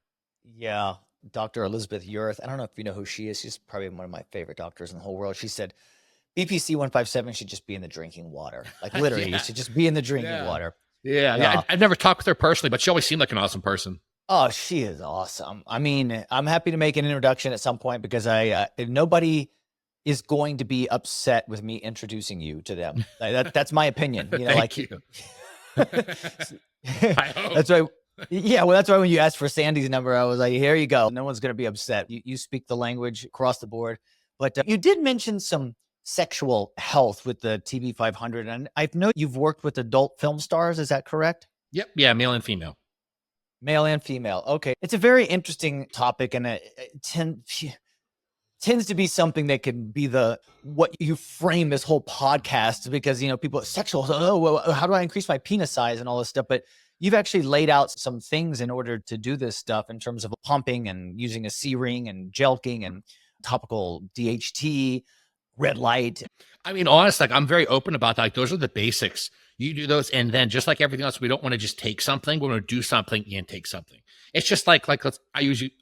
Yeah. Dr. Elizabeth Urith, I don't know if you know who she is. She's probably one of my favorite doctors in the whole world. She said BPC 157 should just be in the drinking water. Like literally, it should just be in the drinking water. Yeah. I've never talked with her personally, but she always seemed like an awesome person. Oh, she is awesome. I mean, I'm happy to make an introduction at some point because nobody is going to be upset with me introducing you to them. That's my opinion. Thank you. I hope. That's why. Yeah, well, that's why when you asked for Sandy's number, I was like, here you go. No one's going to be upset. You speak the language across the board. But you did mention some sexual health with the TB500. And I know you've worked with adult film stars. Is that correct? Yep. Yeah, male and female. Male and female. Okay. It's a very interesting topic, and it tends to be something that can be what you frame this whole podcast, because, people sexual, well, how do I increase my penis size and all this stuff? But you've actually laid out some things in order to do this stuff in terms of pumping and using a C-ring and gelking and topical DHT, red light. I mean, honestly, I'm very open about that. Like, those are the basics. You do those, and then just like everything else, we don't want to just take something. We want to do something and take something. It's just like I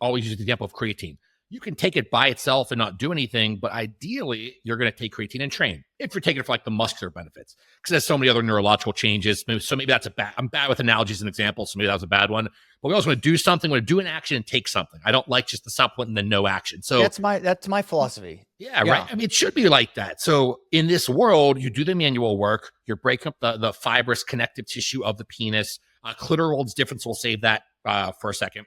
always use the example of creatine. You can take it by itself and not do anything, but ideally, you're going to take creatine and train. If you're taking it for like the muscular benefits, because there's so many other neurological changes. So maybe that's I'm bad with analogies and examples, so maybe that was a bad one. But we also want to do something, we want to do an action and take something. I don't like just the supplement and then no action. So that's my philosophy. Yeah, right. I mean, it should be like that. So in this world, you do the manual work, you're breaking up the fibrous connective tissue of the penis. Clitoral is different, so we'll save that for a second.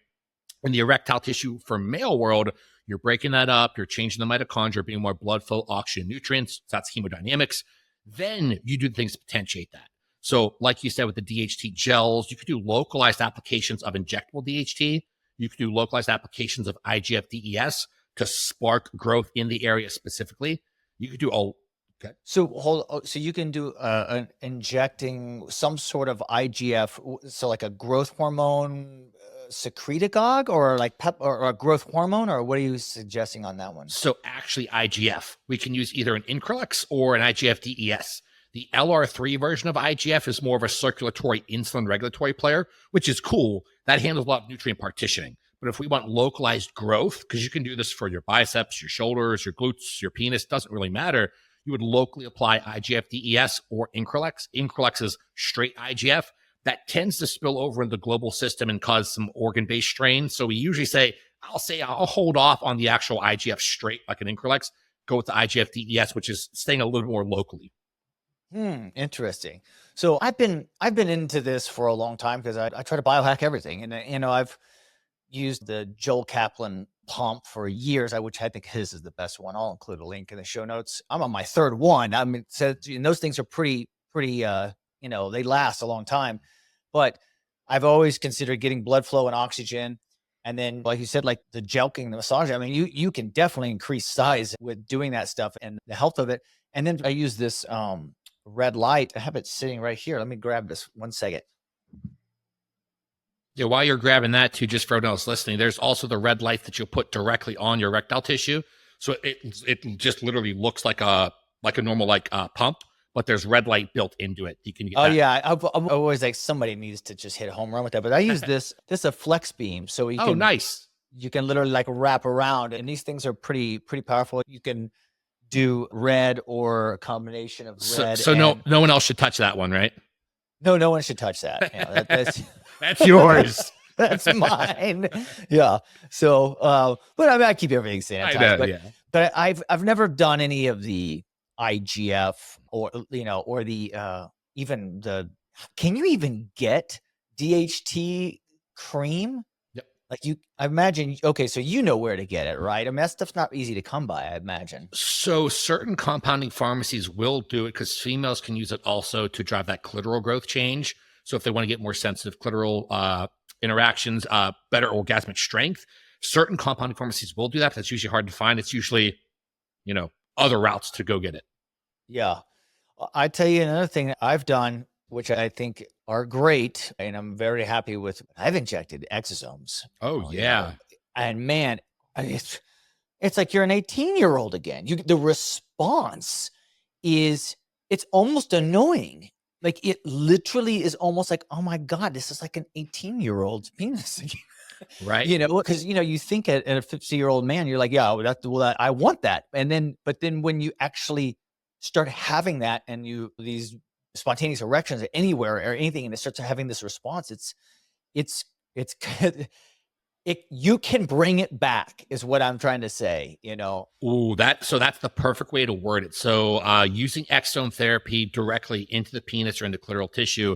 In the erectile tissue for male world, you're breaking that up, you're changing the mitochondria, bringing more blood flow, oxygen, nutrients. So that's hemodynamics. Then you do things to potentiate that. So, like you said, with the DHT gels, you could do localized applications of injectable DHT. You could do localized applications of IGF-DES to spark growth in the area specifically. You could do all. Okay. So you can do injecting some sort of IGF, so like a growth hormone secretagogue, or like or a growth hormone, or what are you suggesting on that one? So actually IGF, we can use either an Increlex or an IGF-DES. The LR3 version of IGF is more of a circulatory insulin regulatory player, which is cool. That handles a lot of nutrient partitioning. But if we want localized growth, because you can do this for your biceps, your shoulders, your glutes, your penis, doesn't really matter. You would locally apply IGF-DES or Increlex. Increlex is straight IGF. That tends to spill over in the global system and cause some organ-based strain. So we usually say I'll hold off on the actual IGF straight like an Increlex, go with the IGF-DES, which is staying a little bit more locally. Interesting. So I've been into this for a long time because I try to biohack everything, and I've used the Joel Kaplan pump for years, which I think his is the best one. I'll include a link in the show notes. I'm on my third one. I mean, so those things are pretty they last a long time. But I've always considered getting blood flow and oxygen. And then, like you said, like the gelking, the massage, I mean, you can definitely increase size with doing that stuff and the health of it. And then I use this red light. I have it sitting right here. Let me grab this 1 second. Yeah, while you're grabbing that too, just for everyone else listening, there's also the red light that you'll put directly on your erectile tissue. So it just literally looks like a normal pump, but there's red light built into it. You can get that. Yeah, I'm always like, somebody needs to just hit a home run with that. But I use this is a flex beam, so you can, nice. You can literally like wrap around, and these things are pretty powerful. You can do red or a combination of red. So no one else should touch that one, right? No one should touch that. Yeah, that's that's yours. That's mine. Yeah. So, but I mean, I keep everything sanitized. I know, but, yeah. but I've never done any of the IGF or the even the. Can you even get DHT cream? Yep. Like I imagine. Okay, so you know where to get it, right? I mean, that stuff's not easy to come by, I imagine. So certain compounding pharmacies will do it because females can use it also to drive that clitoral growth change. So if they want to get more sensitive clitoral interactions, better orgasmic strength, certain compounding pharmacies will do that. But that's usually hard to find. It's usually, other routes to go get it. Yeah. I tell you another thing that I've done, which I think are great, and I'm very happy with. I've injected exosomes. Oh yeah. And man, it's like you're an 18-year-old again. The response it's almost annoying. Like it literally is almost like, oh my God, this is like an 18-year-old's penis again. Right. Because you think at a 50-year-old man, you're like, yeah, I want that. But then when you actually start having that, and these spontaneous erections anywhere or anything, and it starts having this response, it's you can bring it back, is what I'm trying to say. Ooh, so that's the perfect way to word it. So using exosome therapy directly into the penis or into clitoral tissue,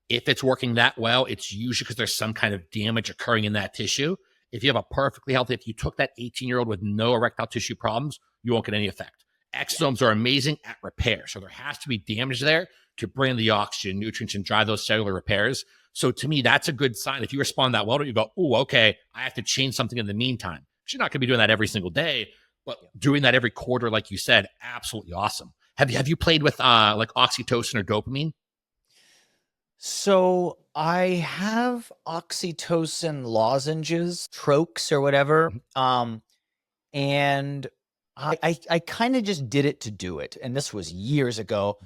if it's working that well, it's usually because there's some kind of damage occurring in that tissue. If you have a perfectly healthy, if you took that 18-year-old with no erectile tissue problems, you won't get any effect. Exosomes are amazing at repair. So there has to be damage there to bring the oxygen, nutrients, and drive those cellular repairs. So to me, that's a good sign. If you respond that well, you go, oh, okay, I have to change something in the meantime. You're not going to be doing that every single day, but doing that every quarter, like you said, absolutely awesome. Have you played with like oxytocin or dopamine? So I have oxytocin lozenges, troches or whatever. And I kind of just did it to do it. And this was years ago.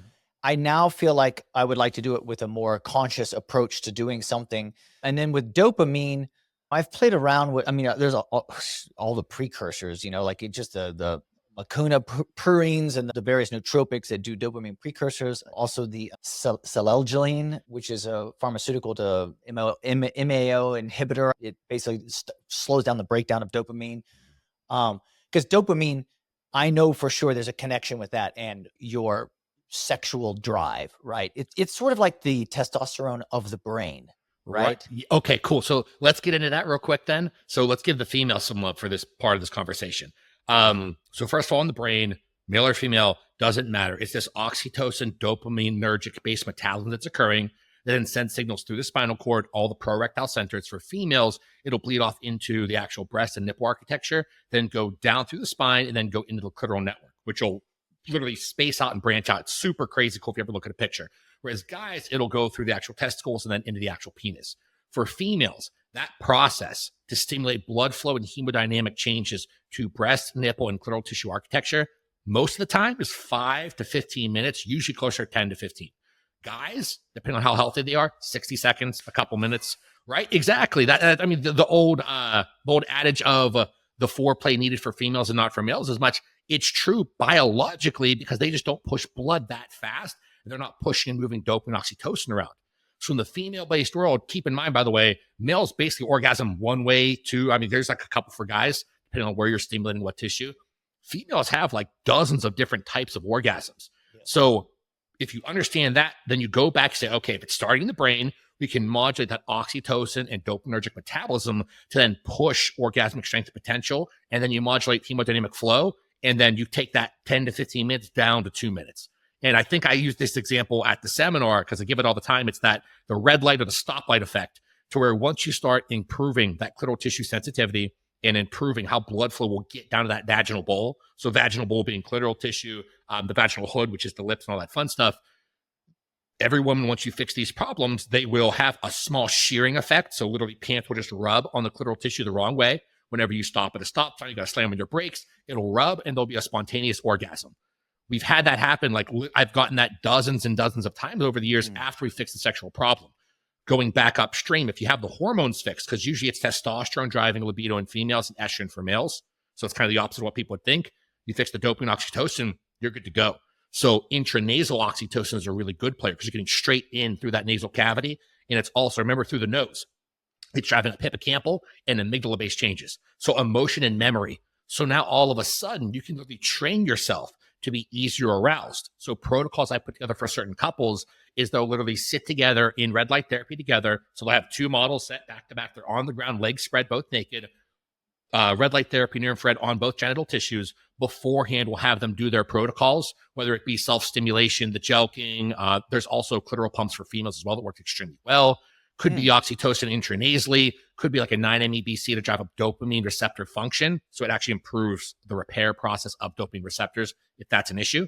I now feel like I would like to do it with a more conscious approach to doing something. And then with dopamine, I've played around with, there's all the precursors, like the Lacuna purines and the various nootropics that do dopamine precursors. Also the cellular, which is a pharmaceutical to MAO inhibitor. It basically slows down the breakdown of dopamine. Because dopamine, I know for sure there's a connection with that and your sexual drive, right? It's sort of like the testosterone of the brain. right? Okay, cool. So let's get into that real quick then. So let's give the female some love for this part of this conversation. So first of all, in the brain, male or female, doesn't matter. It's this oxytocin, dopaminergic based metabolism that's occurring that then sends signals through the spinal cord, all the proerectile centers. For females, it'll bleed off into the actual breast and nipple architecture, then go down through the spine and then go into the clitoral network, which will literally space out and branch out. It's super crazy cool if you ever look at a picture. Whereas guys, it'll go through the actual testicles and then into the actual penis. For females, that process to stimulate blood flow and hemodynamic changes to breast, nipple, and clitoral tissue architecture, most of the time is 5 to 15 minutes, usually closer to 10 to 15. Guys, depending on how healthy they are, 60 seconds, a couple minutes, right? Exactly. I mean, the old adage of the foreplay needed for females and not for males as much. It's true biologically because they just don't push blood that fast. And they're not pushing and moving dopamine, oxytocin around. So in the female-based world, keep in mind, by the way, males basically orgasm one way too. I mean, there's like a couple for guys, depending on where you're stimulating what tissue. Females have like dozens of different types of orgasms. Yeah. So if you understand that, then you go back and say, okay, if it's starting in the brain, we can modulate that oxytocin and dopaminergic metabolism to then push orgasmic strength and potential. And then you modulate hemodynamic flow. And then you take that 10 to 15 minutes down to 2 minutes. And I think I use this example at the seminar because I give it all the time. It's that the red light or the stoplight effect, to where once you start improving that clitoral tissue sensitivity and improving how blood flow will get down to that vaginal bowl. So vaginal bowl being clitoral tissue, the vaginal hood, which is the lips and all that fun stuff. Every woman, once you fix these problems, they will have a small shearing effect. So literally pants will just rub on the clitoral tissue the wrong way. Whenever you stop at a stop sign, you got to slam on your brakes. It'll rub and there'll be a spontaneous orgasm. We've had that happen. Like I've gotten that dozens and dozens of times over the years after we fixed the sexual problem. Going back upstream, if you have the hormones fixed, because usually it's testosterone driving libido in females and estrogen for males. So it's kind of the opposite of what people would think. You fix the dopamine, oxytocin, you're good to go. So intranasal oxytocin is a really good player because you're getting straight in through that nasal cavity. And it's also, remember, through the nose. It's driving up hippocampal and amygdala-based changes. So emotion and memory. So now all of a sudden, you can really train yourself to be easier aroused. So protocols I put together for certain couples is they'll literally sit together in red light therapy together. So they'll have two models set back to back. They're on the ground, legs spread, both naked. Red light therapy, near infrared on both genital tissues. Beforehand, we'll have them do their protocols, whether it be self-stimulation, the jelqing. There's also clitoral pumps for females as well that work extremely well. Could be oxytocin intranasally, could be like a 9-MeBC to drive up dopamine receptor function. So it actually improves the repair process of dopamine receptors if that's an issue.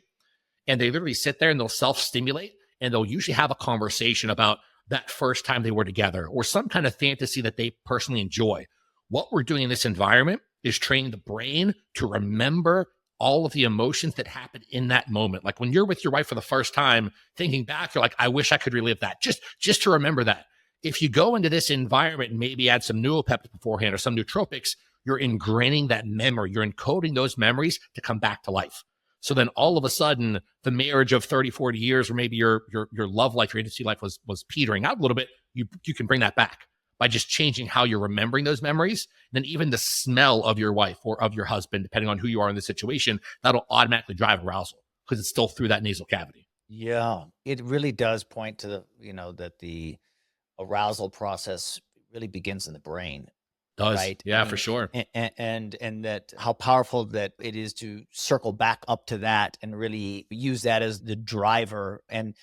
And they literally sit there and they'll self-stimulate and they'll usually have a conversation about that first time they were together or some kind of fantasy that they personally enjoy. What we're doing in this environment is training the brain to remember all of the emotions that happened in that moment. Like when you're with your wife for the first time, thinking back, you're like, I wish I could relive that, just to remember that. If you go into this environment and maybe add some neuropeptides beforehand or some nootropics, you're ingraining that memory. You're encoding those memories to come back to life. So then all of a sudden, the marriage of 30, 40 years, or maybe your love life, your intimacy life was petering out a little bit, you can bring that back by just changing how you're remembering those memories. Then even the smell of your wife or of your husband, depending on who you are in the situation, that'll automatically drive arousal because it's still through that nasal cavity. Yeah, it really does point to that the arousal process really begins in the brain. Does. Right? Yeah, for sure. And that how powerful that it is to circle back up to that and really use that as the driver. And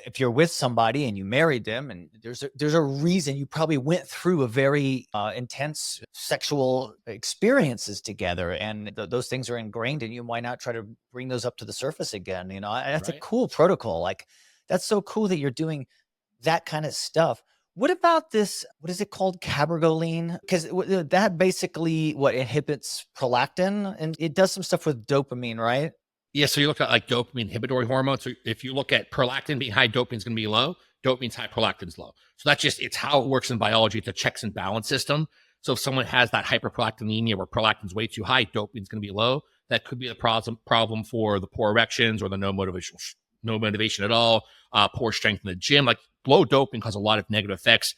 if you're with somebody and you married them and there's a reason you probably went through a very intense sexual experiences together and those things are ingrained in you. Why not try to bring those up to the surface again? That's a cool protocol. Like that's so cool that you're doing that kind of stuff. What about this? What is it called? Cabergoline? Because that basically inhibits prolactin and it does some stuff with dopamine, right? Yeah. So you look at like dopamine inhibitory hormones. So if you look at prolactin being high, dopamine is going to be low. Dopamine's high, prolactin's low. So it's how it works in biology. It's a checks and balance system. So if someone has that hyperprolactinemia where prolactin's way too high, dopamine's going to be low. That could be the problem for the poor erections or the no motivation at all, poor strength in the gym. Like low dopamine cause a lot of negative effects.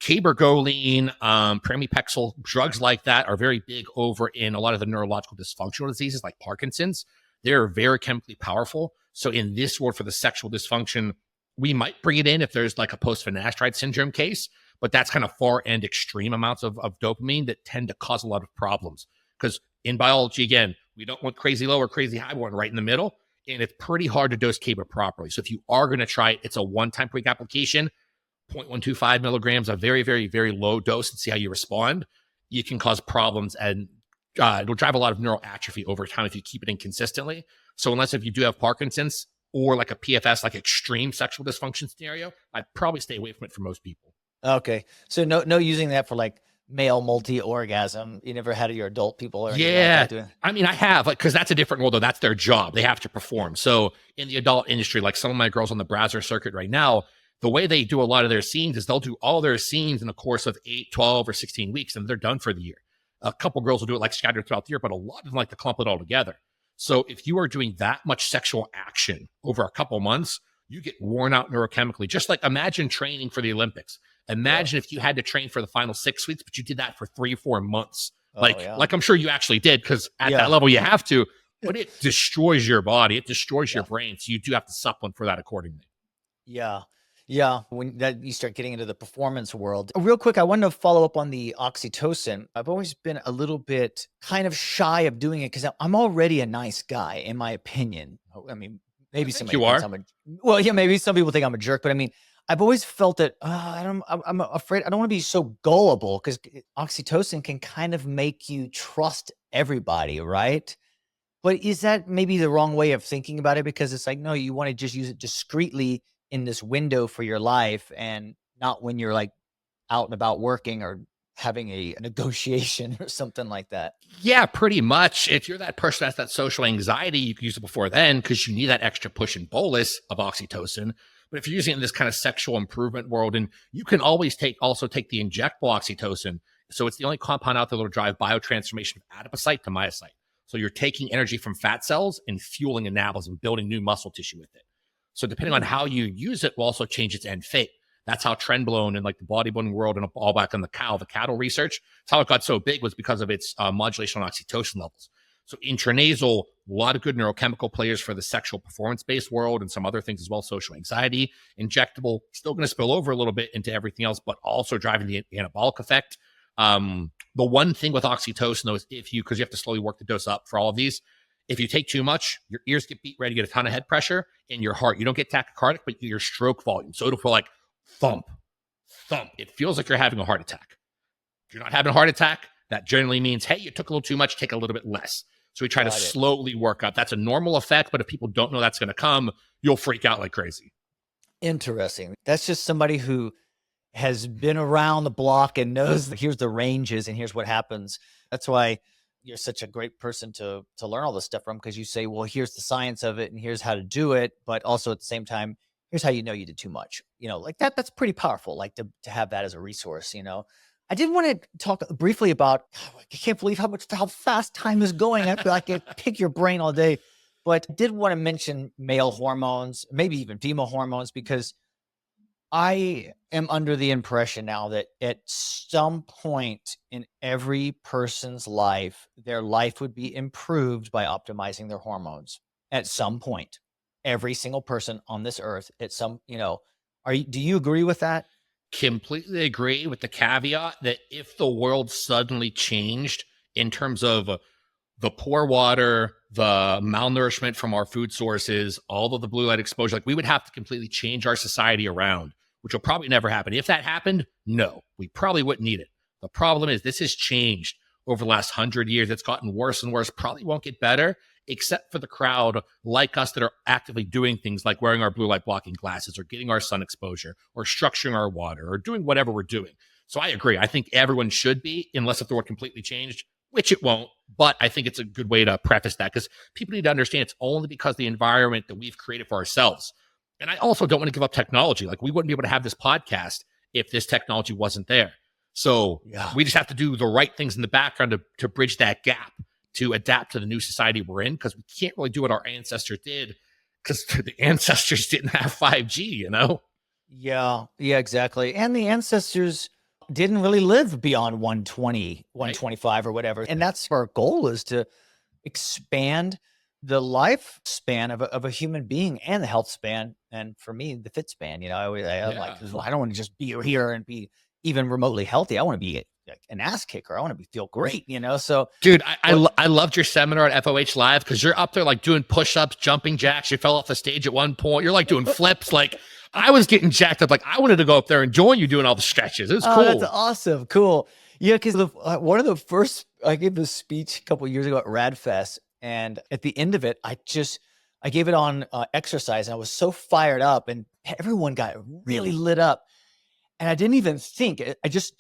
Cabergoline, pramipexole, drugs like that are very big over in a lot of the neurological dysfunctional diseases like Parkinson's. They're very chemically powerful. So in this world for the sexual dysfunction, we might bring it in if there's like a post-finasteride syndrome case, but that's kind of far end extreme amounts of dopamine that tend to cause a lot of problems. Because in biology, again, we don't want crazy low or crazy high, we want right in the middle. And it's pretty hard to dose cable properly. So if you are going to try it, it's a one-time per week application, 0.125 milligrams, a very, very, very low dose, and see how you respond. You can cause problems, and it'll drive a lot of neural atrophy over time if you keep it inconsistently. So unless if you do have Parkinson's or like a PFS, like extreme sexual dysfunction scenario, I'd probably stay away from it for most people. Okay. So no using that for like male multi-orgasm. You never had your adult people or anything like that? I mean, I have, like, because that's a different role, though. That's their job. They have to perform. So in the adult industry, like some of my girls on the browser circuit right now, the way they do a lot of their scenes is they'll do all their scenes in the course of 8, 12, or 16 weeks, and they're done for the year. A couple girls will do it like scattered throughout the year, but a lot of them like to clump it all together. So if you are doing that much sexual action over a couple months, you get worn out neurochemically. Just like imagine training for the Olympics. Imagine if you had to train for the final 6 weeks, but you did that for 3 or 4 months. Like I'm sure you actually did, because at that level you have to, but it destroys your body. It destroys your brain. So you do have to supplement for that accordingly. Yeah. Yeah. When that you start getting into the performance world. Real quick, I wanted to follow up on the oxytocin. I've always been a little bit kind of shy of doing it because I'm already a nice guy, in my opinion. I mean, maybe somebody thinks maybe some people think I'm a jerk, but I mean, I've always felt that I'm afraid I don't want to be so gullible, because oxytocin can kind of make you trust everybody, right? But is that maybe the wrong way of thinking about it? Because it's like, no, you want to just use it discreetly in this window for your life, and not when you're like out and about working or having a negotiation or something like that. Yeah, pretty much. If you're that person that has that social anxiety, you can use it before then, because you need that extra push and bolus of oxytocin. But if you're using it in this kind of sexual improvement world, and you can always also take the injectable oxytocin. So it's the only compound out there that will drive biotransformation of adipocyte to myocyte. So you're taking energy from fat cells and fueling anabolism and building new muscle tissue with it. So depending on how you use it will also change its end fate. That's how Trenbolone in like the bodybuilding world, and all back on the cattle research, it's how it got so big, was because of its modulation on oxytocin levels. So intranasal, a lot of good neurochemical players for the sexual performance-based world, and some other things as well, social anxiety. Injectable, still going to spill over a little bit into everything else, but also driving the anabolic effect. The one thing with oxytocin, though, is because you have to slowly work the dose up for all of these. If you take too much, your ears get beat red, you get a ton of head pressure, and your heart, you don't get tachycardic, but your stroke volume. So it'll feel like thump, thump. It feels like you're having a heart attack. If you're not having a heart attack, that generally means, hey, you took a little too much, take a little bit less. So we try to slowly work up. That's a normal effect, but if people don't know that's going to come, you'll freak out like crazy. Interesting. That's just somebody who has been around the block and knows that here's the ranges and here's what happens. That's why you're such a great person to learn all this stuff from, because you say, well, here's the science of it and here's how to do it, but also at the same time, here's how you know you did too much. Like that's pretty powerful, like to have that as a resource. I did want to talk briefly about, I can't believe how fast time is going. I feel like I could pick your brain all day, but I did want to mention male hormones, maybe even female hormones, because I am under the impression now that at some point in every person's life, their life would be improved by optimizing their hormones. At some point, every single person on this earth, do you agree with that? Completely agree, with the caveat that if the world suddenly changed in terms of the poor water, the malnourishment from our food sources, all of the blue light exposure, like we would have to completely change our society around, which will probably never happen. If that happened, no, we probably wouldn't need it. The problem is this has changed over the last 100 years. It's gotten worse and worse, probably won't get better, except for the crowd like us that are actively doing things like wearing our blue light blocking glasses, or getting our sun exposure, or structuring our water, or doing whatever we're doing. So I agree. I think everyone should be, unless if the world completely changed, which it won't. But I think it's a good way to preface that, because people need to understand it's only because of the environment that we've created for ourselves. And I also don't want to give up technology. Like, we wouldn't be able to have this podcast if this technology wasn't there. So we just have to do the right things in the background to bridge that gap, to adapt to the new society we're in, because we can't really do what our ancestors did, because the ancestors didn't have 5G, Yeah, exactly. And the ancestors didn't really live beyond 120, 125 or whatever. And that's our goal, is to expand the lifespan of a human being, and the health span. And for me, the fit span, I don't want to just be here and be even remotely healthy. I want to be an ass kicker. I want to feel great, So, dude, I loved your seminar at FOH Live because you're up there like doing push-ups, jumping jacks. You fell off the stage at one point. You're like doing flips. Like I was getting jacked up. Like I wanted to go up there and join you doing all the stretches. It was cool. That's awesome. Cool. Yeah, because one of the first, I gave this speech a couple of years ago at RadFest, and at the end of it, I gave it on exercise, and I was so fired up, and everyone got really lit up, and I didn't even think. I just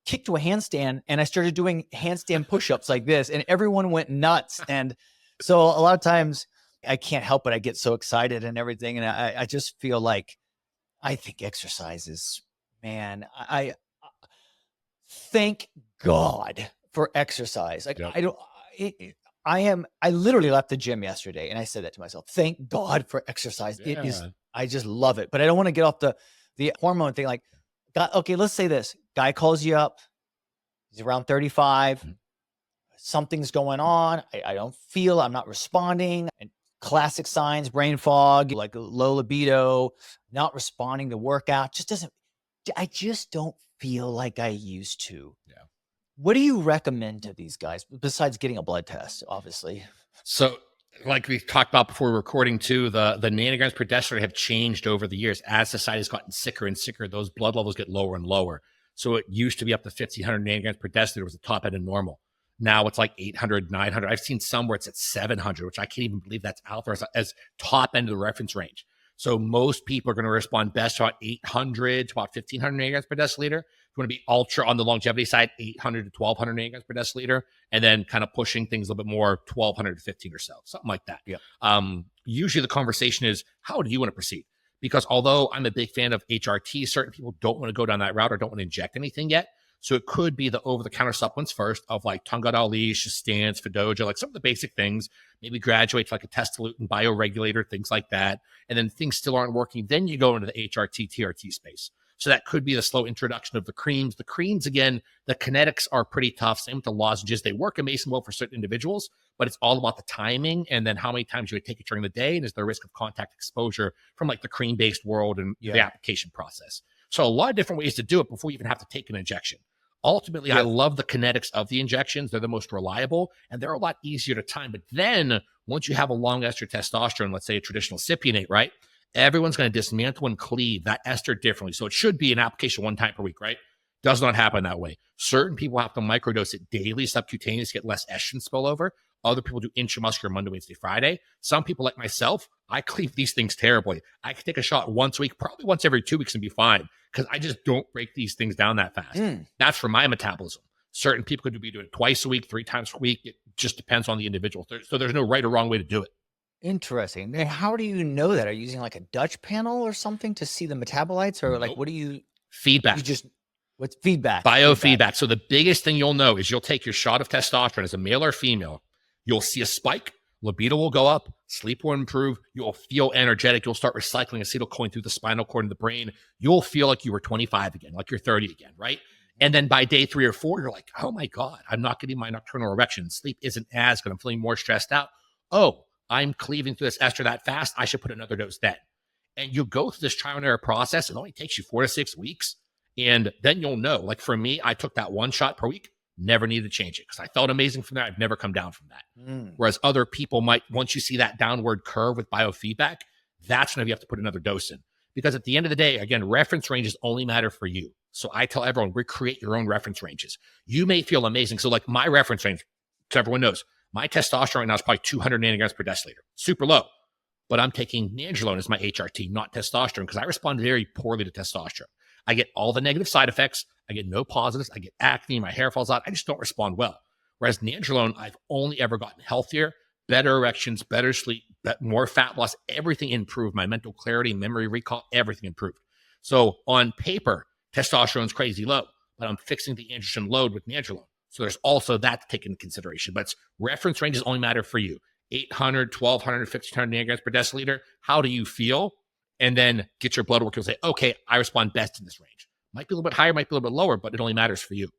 kicked to a handstand, and I started doing handstand push-ups like this, and everyone went nuts. And so a lot of times I can't help it. I get so excited and everything, and I just feel like I think exercise is, man, I thank God for exercise. Like Yep. I literally left the gym yesterday, and I said that to myself. Thank God for exercise. Yeah. It is, I just love it. But I don't want to get off the hormone thing. Like, God, okay, let's say this. Guy calls you up. He's around 35. Something's going on. I don't feel, I'm not responding. And classic signs, brain fog, like low libido, not responding to workout. I just don't feel like I used to. Yeah. What do you recommend to these guys besides getting a blood test, obviously? So like we talked about before recording too, the nanograms per deciliter have changed over the years. As society's gotten sicker and sicker, those blood levels get lower and lower. So it used to be up to 1,500 nanograms per deciliter was the top end of normal. Now it's like 800, 900. I've seen some where it's at 700, which I can't even believe that's out there as top end of the reference range. So most people are going to respond best to about 800 to about 1,500 nanograms per deciliter. If you want to be ultra on the longevity side, 800 to 1,200 nanograms per deciliter, and then kind of pushing things a little bit more, 1,200 to 15 or so, something like that. Yeah. Usually the conversation is, how do you want to proceed? Because although I'm a big fan of HRT, certain people don't want to go down that route or don't want to inject anything yet. So it could be the over-the-counter supplements first of like Tungat Ali, Shastans, Fidoja, like some of the basic things, maybe graduate to like a Testalutin bioregulator, things like that. And then things still aren't working. Then you go into the HRT, TRT space. So that could be the slow introduction of the creams. The creams, again, the kinetics are pretty tough. Same with the lozenges. They work amazing well for certain individuals, but it's all about the timing and then how many times you would take it during the day. And is there a risk of contact exposure from like the cream-based world and the application process? So a lot of different ways to do it before you even have to take an injection. Ultimately, I love the kinetics of the injections. They're the most reliable, and they're a lot easier to time. But then once you have a long ester testosterone, let's say a traditional cypionate, right? Everyone's going to dismantle and cleave that ester differently. So it should be an application one time per week, right? Does not happen that way. Certain people have to microdose it daily, subcutaneous, get less estrogen spillover. Other people do intramuscular Monday, Wednesday, Friday. Some people like myself, I cleave these things terribly. I can take a shot once a week, probably once every 2 weeks and be fine because I just don't break these things down that fast. That's for my metabolism. Certain people could be doing it twice a week, 3 times a week. It just depends on the individual. So there's no right or wrong way to do it. Interesting. How do you know that? Are you using like a Dutch panel or something to see the metabolites, or like what do you? Feedback. What's feedback? Biofeedback. So the biggest thing you'll know is you'll take your shot of testosterone as a male or female. You'll see a spike. Libido will go up. Sleep will improve. You'll feel energetic. You'll start recycling acetylcholine through the spinal cord and the brain. You'll feel like you were 25 again, like you're 30 again, right? And then by day 3 or 4, you're like, oh my God, I'm not getting my nocturnal erection. Sleep isn't as good. I'm feeling more stressed out. Oh, I'm cleaving through this ester that fast. I should put another dose then. And you go through this trial and error process. It only takes you 4 to 6 weeks. And then you'll know. Like for me, I took that 1 shot per week. Never needed to change it because I felt amazing from there. I've never come down from that. Whereas other people might, once you see that downward curve with biofeedback, that's when you have to put another dose in. Because at the end of the day, again, reference ranges only matter for you. So I tell everyone, recreate your own reference ranges. You may feel amazing. So like my reference range, so everyone knows, my testosterone right now is probably 200 nanograms per deciliter. Super low. But I'm taking nandrolone as my HRT, not testosterone, because I respond very poorly to testosterone. I get all the negative side effects. I get no positives. I get acne. My hair falls out. I just don't respond well. Whereas nandrolone, I've only ever gotten healthier, better erections, better sleep, more fat loss, everything improved. My mental clarity, memory recall, everything improved. So on paper, testosterone's crazy low, but I'm fixing the androgen load with nandrolone. So there's also that to take into consideration. But reference ranges only matter for you. 800, 1200, 1500 nanograms per deciliter. How do you feel? And then get your blood work. You'll say, okay, I respond best in this range. Might be a little bit higher, might be a little bit lower, but it only matters for you.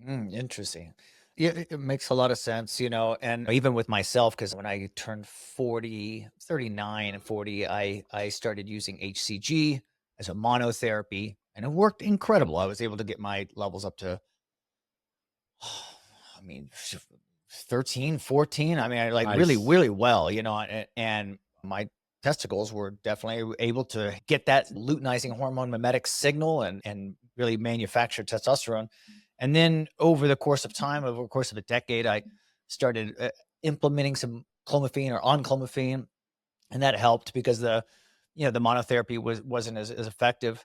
Interesting. Yeah, it makes a lot of sense, and even with myself, because when I turned 39 and 40, I started using HCG as a monotherapy. And it worked incredible. I was able to get my levels up to, I mean, 13, 14. I mean, I like really, Nice. really well, and my testicles were definitely able to get that luteinizing hormone mimetic signal and really manufacture testosterone. And then over the course of time, over the course of a decade, I started implementing some clomiphene or on clomiphene, and that helped because the monotherapy wasn't as effective.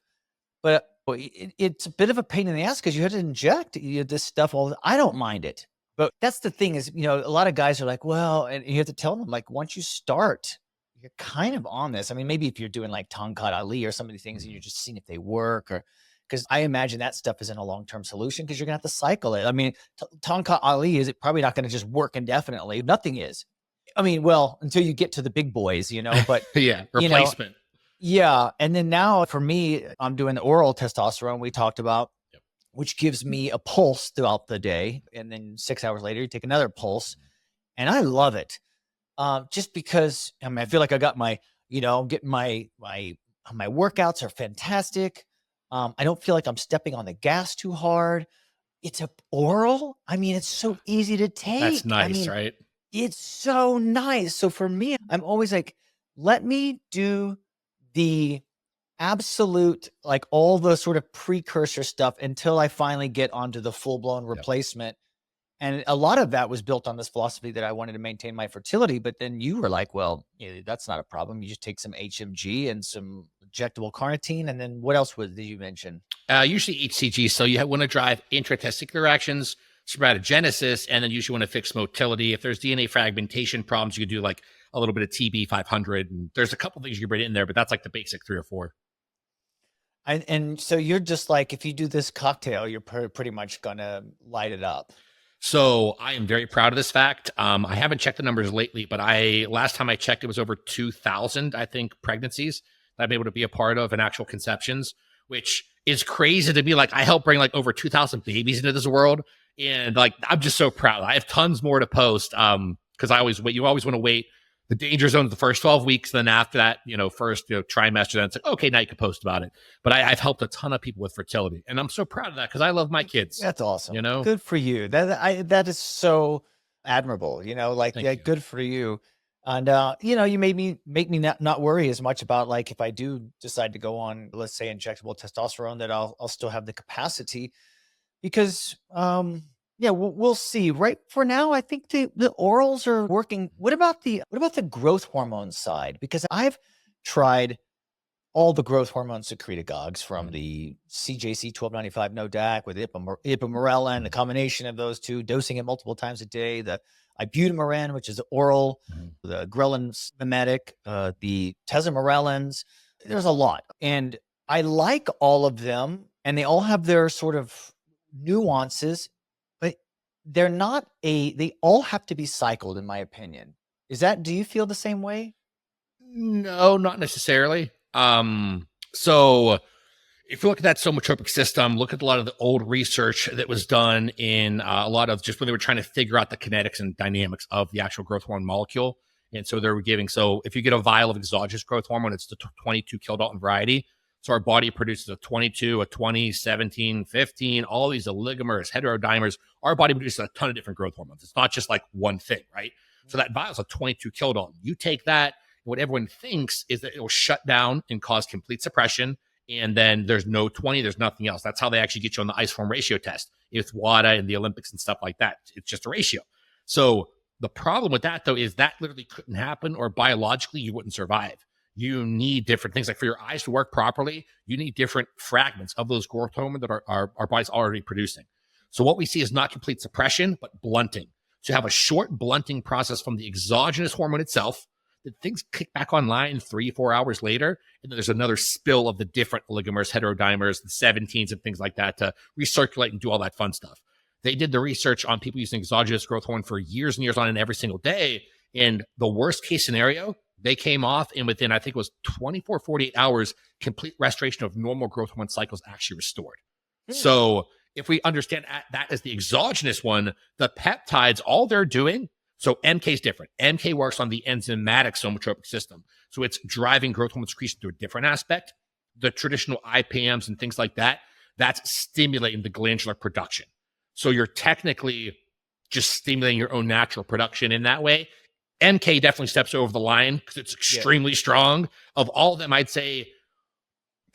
But it's a bit of a pain in the ass because you had to inject this stuff I don't mind it. But that's the thing is, a lot of guys are like, well, and you have to tell them, like, once you start, you're kind of on this. I mean, maybe if you're doing like Tongkat Ali or some of these things and you're just seeing if they work, or because I imagine that stuff isn't a long-term solution because you're going to have to cycle it. I mean, Tongkat Ali is probably not going to just work indefinitely. Nothing is. I mean, well, until you get to the big boys, but Yeah, replacement. yeah. And then now for me, I'm doing the oral testosterone we talked about, which gives me a pulse throughout the day. And then 6 hours later, you take another pulse. And I love it. Just because I feel like I got my, getting my workouts are fantastic. I don't feel like I'm stepping on the gas too hard. It's a oral. I mean, it's so easy to take. That's nice, right? It's so nice. So for me, I'm always like, let me do the absolute, like all the sort of precursor stuff until I finally get onto the full-blown replacement. And a lot of that was built on this philosophy that I wanted to maintain my fertility. But then you were like, well, that's not a problem. You just take some HMG and some injectable carnitine. And then what else did you mention? Usually HCG. So you want to drive intratesticular actions, spermatogenesis, and then usually want to fix motility. If there's DNA fragmentation problems, you could do like a little bit of TB 500. And there's a couple things you can bring in there, but that's like the basic 3 or 4. And so you're just like, if you do this cocktail, you're pretty much going to light it up. So I am very proud of this fact. I haven't checked the numbers lately, but last time I checked, it was over 2,000, I think, pregnancies that I've been able to be a part of and actual conceptions, which is crazy to be like, I helped bring like over 2,000 babies into this world. And like, I'm just so proud. I have tons more to post because I always wait. You always want to wait the danger zone the first 12 weeks. Then after that, first trimester, then it's like, okay, now you can post about it. But I've helped a ton of people with fertility. And I'm so proud of that because I love my kids. That's awesome. Good for you. That is so admirable, good for you. And, you make me not worry as much about like, if I do decide to go on, let's say injectable testosterone, that I'll still have the capacity because, we'll see. Right for now, I think the orals are working. What about the growth hormone side? Because I've tried all the growth hormone secretagogues from the CJC 1295 no DAC with ipamorelin, the combination of those two, dosing it multiple times a day, the ibutamoren, which is oral, the ghrelin mimetic, the tesamorelins. There's a lot. And I like all of them, and they all have their sort of nuances. They all have to be cycled, in my opinion. Do you feel the same way? No, not necessarily. So if you look at that somatropic system, look at a lot of the old research that was done in a lot of just when they were trying to figure out the kinetics and dynamics of the actual growth hormone molecule. And so they were so if you get a vial of exogenous growth hormone, it's the 22 kilodalton variety. So our body produces a 22, a 20, 17, 15, all these oligomers, heterodimers. Our body produces a ton of different growth hormones. It's not just like one thing, right? So that vial is a 22 kilodalton. You take that, and what everyone thinks is that it will shut down and cause complete suppression. And then there's no 20, there's nothing else. That's how they actually get you on the isoform ratio test with WADA and the Olympics and stuff like that. It's just a ratio. So the problem with that, though, is that literally couldn't happen, or biologically you wouldn't survive. You need different things. Like for your eyes to work properly, you need different fragments of those growth hormone that our body's already producing. So what we see is not complete suppression, but blunting. So you have a short blunting process from the exogenous hormone itself. That things kick back online 3-4 hours later, and then there's another spill of the different oligomers, heterodimers, the 17s, and things like that to recirculate and do all that fun stuff. They did the research on people using exogenous growth hormone for years and years on and every single day. And the worst case scenario, they came off, and within, I think it was 24, 48 hours, complete restoration of normal growth hormone cycles actually restored. So if we understand that as the exogenous one, the peptides, all they're doing, so MK is different. MK works on the enzymatic somatropic system. So it's driving growth hormone secretion through a different aspect. the traditional IPMs and things like that, that's stimulating the glandular production. So you're technically just stimulating your own natural production in that way. MK definitely steps over the line because it's extremely strong. Of all of them, I'd say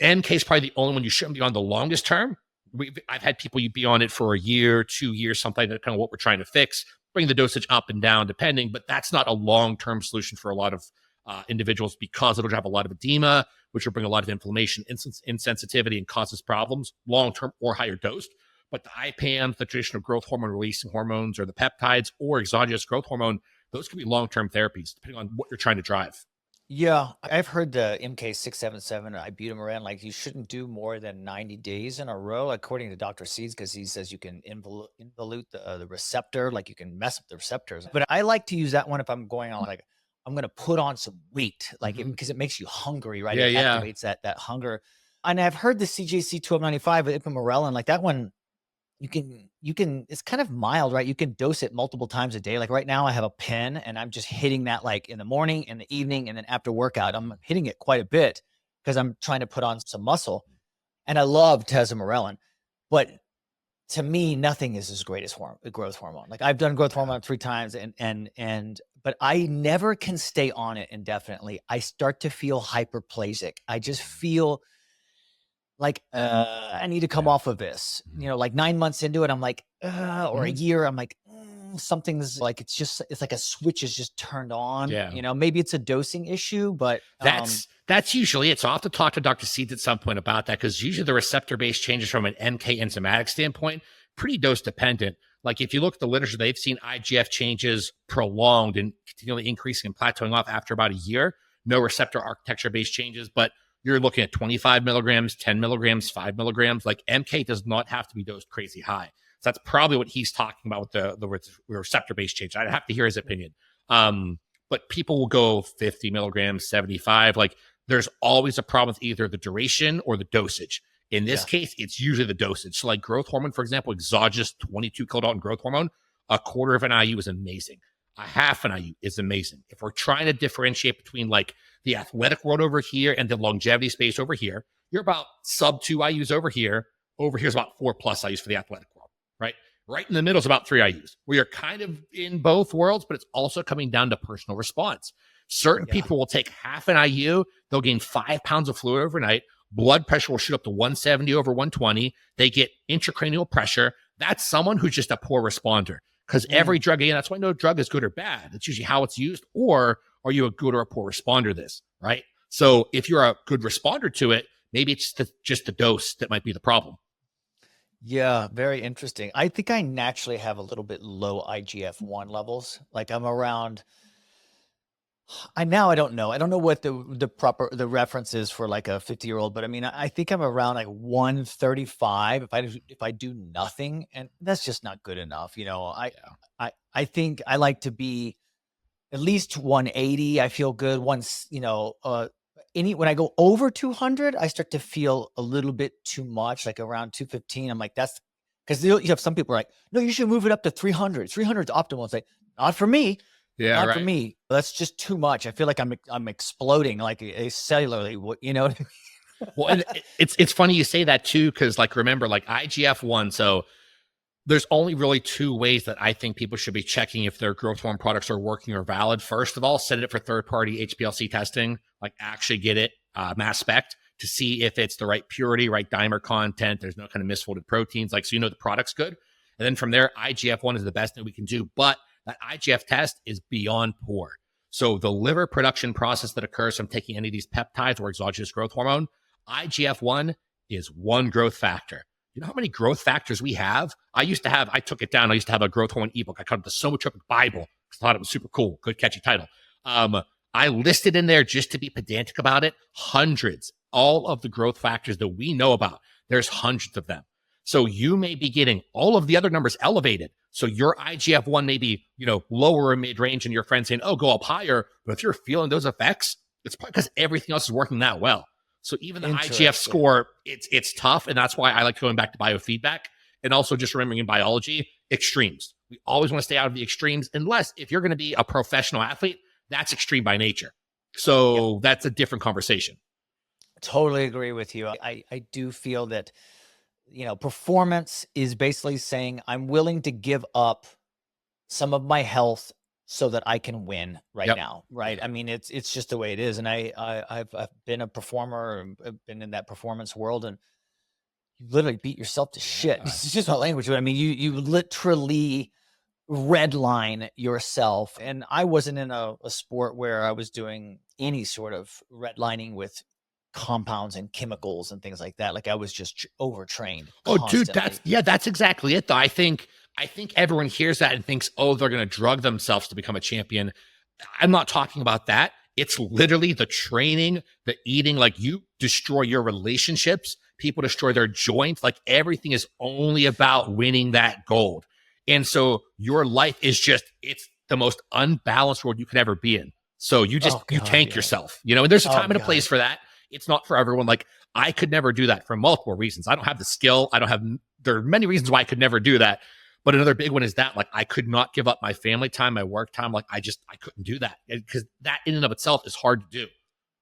MK is probably the only one you shouldn't be on the longest term. I've had people be on it for a year, 2 years, something like that, kind of what we're trying to fix, bring the dosage up and down depending, but that's not a long-term solution for a lot of individuals because it'll have a lot of edema, which will bring a lot of inflammation, insensitivity, and causes problems, long-term or higher dosed. But the IPAMs, the traditional growth hormone releasing hormones, or the peptides or exogenous growth hormone, those can be long-term therapies depending on what you're trying to drive. Yeah, I've heard the MK677 ibutamoren, like you shouldn't do more than 90 days in a row, according to Dr. Seeds, because he says you can involute the receptor, like you can mess up the receptors. But I like to use that one if I'm going on, like, I'm going to put on some weight, like because it makes you hungry, right? It activates that hunger. And I've heard the CJC 1295 with ipamorelin, like that one, you can, it's kind of mild, right? You can dose it multiple times a day. Like right now I have a pen and I'm just hitting that like in the morning, in the evening, and then after workout, I'm hitting it quite a bit because I'm trying to put on some muscle. And I love tesamorelin, but to me, nothing is as great as growth hormone. Like I've done growth hormone 3 times but I never can stay on it indefinitely. I start to feel hyperplasic. I just feel like, I need to come off of this, like 9 months into it, I'm like, or a year, I'm like, something's like, it's like a switch is just turned on. Maybe it's a dosing issue, but that's usually it. So I'll have to talk to Dr. Seeds at some point about that, because usually the receptor-based changes from an NK enzymatic standpoint, pretty dose dependent. Like if you look at the literature, they've seen IGF changes prolonged and continually increasing and plateauing off after about a year. No receptor architecture-based changes, but you're looking at 25 milligrams, 10 milligrams, 5 milligrams. Like MK does not have to be dosed crazy high. So that's probably what he's talking about with the receptor-based change. I'd have to hear his opinion. But people will go 50 milligrams, 75. Like there's always a problem with either the duration or the dosage. In this case, it's usually the dosage. So like growth hormone, for example, exogenous 22 kilodalton growth hormone, a quarter of an IU is amazing. A half an IU is amazing. If we're trying to differentiate between like the athletic world over here and the longevity space over here, you're about sub 2 IUs over here. Over here is about 4+ IUs for the athletic world, right? Right in the middle is about 3 IUs. We are kind of in both worlds, but it's also coming down to personal response. Certain people will take half an IU. They'll gain 5 pounds of fluid overnight. Blood pressure will shoot up to 170 over 120. They get intracranial pressure. That's someone who's just a poor responder. Because every drug, again, that's why no drug is good or bad. It's usually how it's used, or are you a good or a poor responder to this, right? So if you're a good responder to it, maybe it's just the dose that might be the problem. Yeah, very interesting. I think I naturally have a little bit low IGF-1 levels. Like I'm around, I don't know. I don't know what the reference is for like a 50-year-old, but I mean, I think I'm around like 135 if I do nothing, and that's just not good enough. I think I like to be at least 180. I feel good once, when I go over 200, I start to feel a little bit too much, like around 215. I'm like, that's because you have some people are like, no, you should move it up to 300. 300 is optimal. It's like, not for me. Yeah, not for me. That's just too much. I feel like I'm exploding like a cellularly, Well, and it's funny you say that too, because like remember, like IGF-1. So there's only really 2 ways that I think people should be checking if their growth hormone products are working or valid. First of all, send it for third-party HPLC testing, like actually get it mass spec to see if it's the right purity, right dimer content. There's no kind of misfolded proteins, like so the product's good. And then from there, IGF-1 is the best thing we can do. But that IGF test is beyond poor. So the liver production process that occurs from taking any of these peptides or exogenous growth hormone, IGF-1 is one growth factor. You know how many growth factors we have? I took it down. I used to have a growth hormone ebook. I called it the Somatropic Bible because I thought it was super cool. Good, catchy title. I listed in there, just to be pedantic about it, hundreds, all of the growth factors that we know about. There's hundreds of them. So you may be getting all of the other numbers elevated. So your IGF-1 may be, lower or mid-range, and your friend's saying, oh, go up higher. But if you're feeling those effects, it's probably because everything else is working that well. So even the IGF score, it's tough. And that's why I like going back to biofeedback, and also just remembering in biology, extremes. We always want to stay out of the extremes, unless if you're going to be a professional athlete, that's extreme by nature. So that's a different conversation. Totally agree with you. I do feel that, performance is basically saying I'm willing to give up some of my health so that I can win right Yep. now. Right. I mean, it's just the way it is. And I've been a performer, and I've been in that performance world, and you literally beat yourself to shit. Yeah. It's just my language. But I mean, you literally redline yourself. And I wasn't in a sport where I was doing any sort of redlining with compounds and chemicals and things like that. Like I was just overtrained Oh, dude, constantly. that's exactly it though. I think everyone hears that and thinks, oh, they're gonna drug themselves to become a champion. I'm not talking about that. It's literally the training, the eating, like you destroy your relationships, people destroy their joints, like everything is only about winning that gold. And so your life is just, it's the most unbalanced world you could ever be in. So you just, you tank yourself, and there's a time and a place for that. It's not for everyone. Like I could never do that for multiple reasons. I don't have the skill. There are many reasons why I could never do that. But another big one is that, like, I could not give up my family time, my work time. Like, I couldn't do that because that in and of itself is hard to do.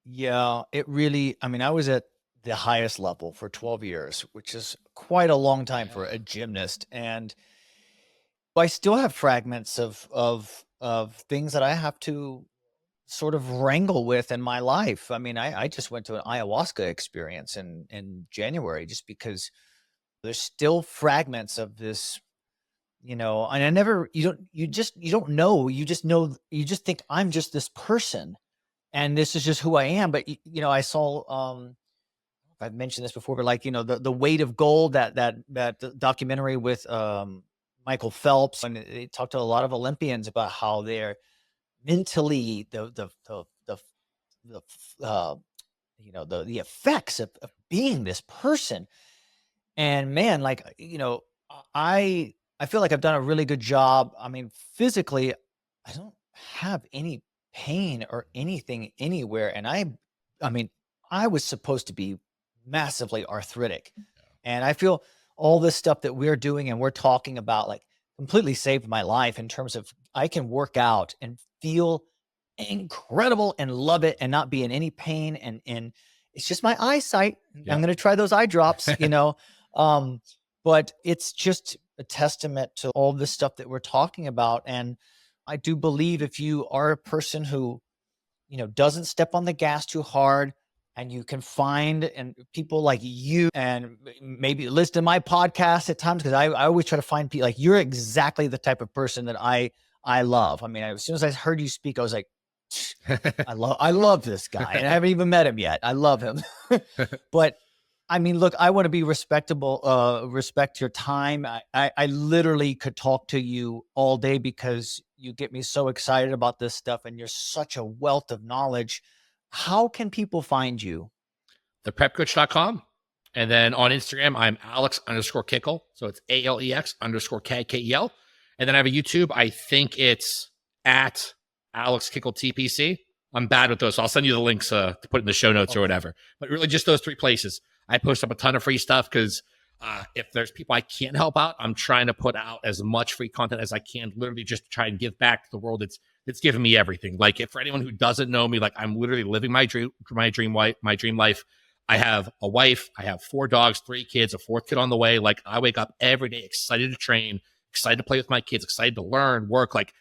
Yeah, it really, I mean, I was at the highest level for 12 years, which is quite a long time for a gymnast. And I still have fragments of things that I have to sort of wrangle with in my life. I mean, I just went to an ayahuasca experience in January just because there's still fragments of this, and I never, you don't know, you just know, you just think I'm just this person and this is just who I am. But I saw, I've mentioned this before, but like, the weight of gold, that documentary with, Michael Phelps, and they talked to a lot of Olympians about how they're mentally the effects of being this person. And man, like, I feel like I've done a really good job. I mean, physically, I don't have any pain or anything anywhere. And I mean, I was supposed to be massively arthritic. And I feel all this stuff that we're doing and we're talking about, like, completely saved my life in terms of I can work out and feel incredible and love it and not be in any pain. And it's just my eyesight. Yeah. I'm going to try those eye drops, but it's just a testament to all this stuff that we're talking about. And I do believe if you are a person who, doesn't step on the gas too hard, and you can find and people like you and maybe listen to my podcast at times, because I always try to find people like you're exactly the type of person that I love. I mean, as soon as I heard you speak, I was like, I love this guy, and I haven't even met him yet. I love him. But I mean, look, I want to be respectable, respect your time. I literally could talk to you all day because you get me so excited about this stuff and you're such a wealth of knowledge. How can people find you? Theprepcoach.com. And then on Instagram, I'm Alex_Kikel. So it's ALEX_KKEL. And then I have a YouTube. I think it's at Alex Kikel TPC. I'm bad with those, so I'll send you the links to put in the show notes or whatever. But really just those three places. I post up a ton of free stuff because if there's people I can't help out, I'm trying to put out as much free content as I can, literally just to try and give back to the world. It's given me everything. Like, if for anyone who doesn't know me, like, I'm literally living my dream life. I have a wife, I have 4 dogs, 3 kids, a 4th kid on the way. Like, I wake up every day excited to train, excited to play with my kids, excited to learn, work. Like,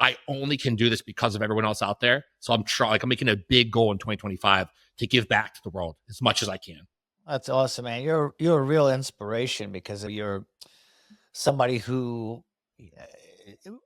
I only can do this because of everyone else out there. So I'm making a big goal in 2025 to give back to the world as much as I can. That's awesome, man. You're a real inspiration because you're somebody who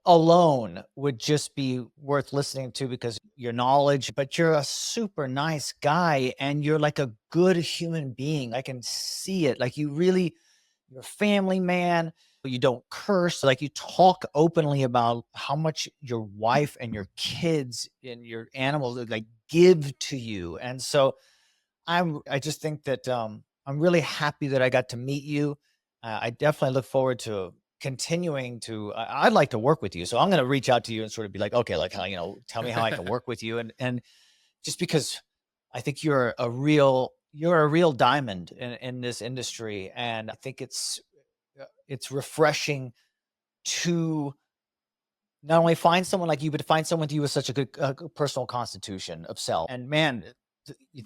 alone would just be worth listening to because your knowledge, but you're a super nice guy and you're like a good human being. I can see it. Like, you're a family man. You don't curse. Like, you talk openly about how much your wife and your kids and your animals like give to you. And so I just think that I'm really happy that I got to meet you. I definitely look forward to continuing to. I'd like to work with you, so I'm going to reach out to you and sort of be like, okay, like, how, tell me how I can work with you, and just because I think you're a real diamond in this industry, and I think it's refreshing to not only find someone like you, but to find someone with you with such a good personal constitution of self. And man,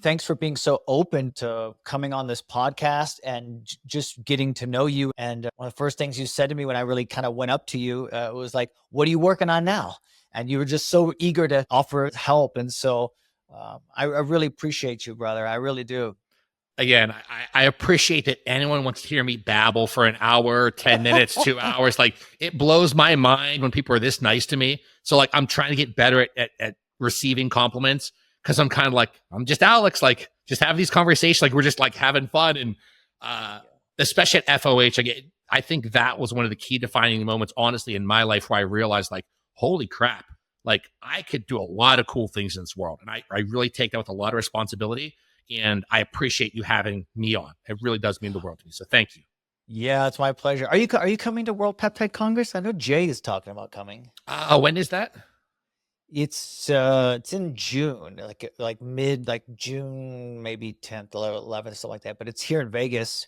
thanks for being so open to coming on this podcast and just getting to know you. And one of the first things you said to me when I really kind of went up to you was like, what are you working on now? And you were just so eager to offer help. And so I really appreciate you, brother. I really do. Again, I appreciate that anyone wants to hear me babble for an hour, 10 minutes, 2 hours. Like, it blows my mind when people are this nice to me. So like, I'm trying to get better at receiving compliments, because I'm kind of like, I'm just Alex, like, just have these conversations. Like, we're just like having fun. And especially at FOH, I think that was one of the key defining moments, honestly, in my life, where I realized, like, holy crap, like, I could do a lot of cool things in this world. And I really take that with a lot of responsibility. And I appreciate you having me on. It really does mean the world to me. So thank you. Yeah, it's my pleasure. Are you coming to World Peptide Congress? I know Jay is talking about coming. When is that? It's in June, like June, maybe 10th, 11th, something like that. But it's here in Vegas.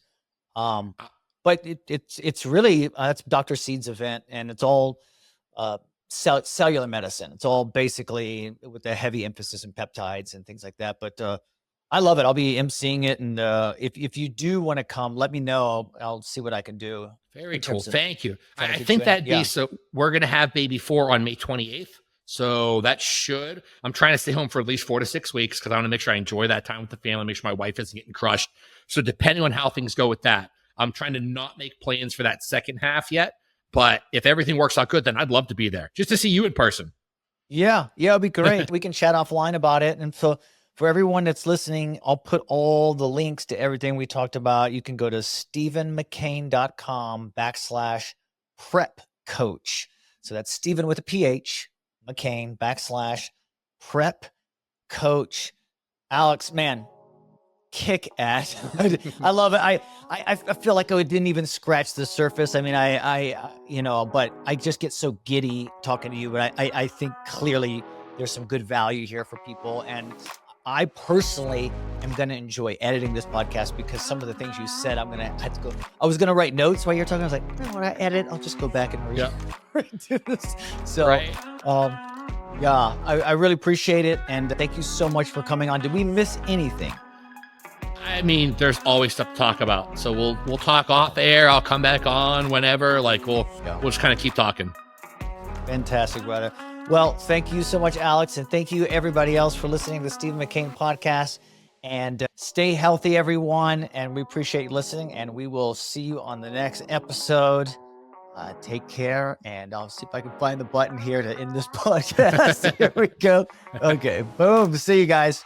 But it's really it's Dr. Seed's event, and it's all cellular medicine. It's all basically with a heavy emphasis in peptides and things like that. But I love it. I'll be emceeing it, and if you do want to come, let me know. I'll see what I can do. Very cool. Thank you. I think that'd be so. We're gonna have baby 4 on May 28th. So I'm trying to stay home for at least 4 to 6 weeks, because I want to make sure I enjoy that time with the family, make sure my wife isn't getting crushed. So depending on how things go with that, I'm trying to not make plans for that second half yet. But if everything works out good, then I'd love to be there just to see you in person. Yeah, it'd be great. We can chat offline about it. And so for everyone that's listening, I'll put all the links to everything we talked about. You can go to stephenmccain.com/prep coach. So that's Stephen with a PH, McCain /prep coach. Alex, man, kick ass. I love it. I feel like I didn't even scratch the surface. I mean, but I just get so giddy talking to you. But I think clearly there's some good value here for people. And I personally am going to enjoy editing this podcast, because some of the things you said, I was going to write notes while you're talking. I was like, when I edit, I'll just go back and redo this. So, right. Yeah, I really appreciate it. And thank you so much for coming on. Did we miss anything? I mean, there's always stuff to talk about. So we'll talk off air. I'll come back on whenever. Like, we'll just kind of keep talking. Fantastic, brother. Well, thank you so much, Alex. And thank you, everybody else, for listening to the Stephen McCain Podcast. And stay healthy, everyone. And we appreciate you listening. And we will see you on the next episode. Take care. And I'll see if I can find the button here to end this podcast. Here we go. Okay. Boom. See you guys.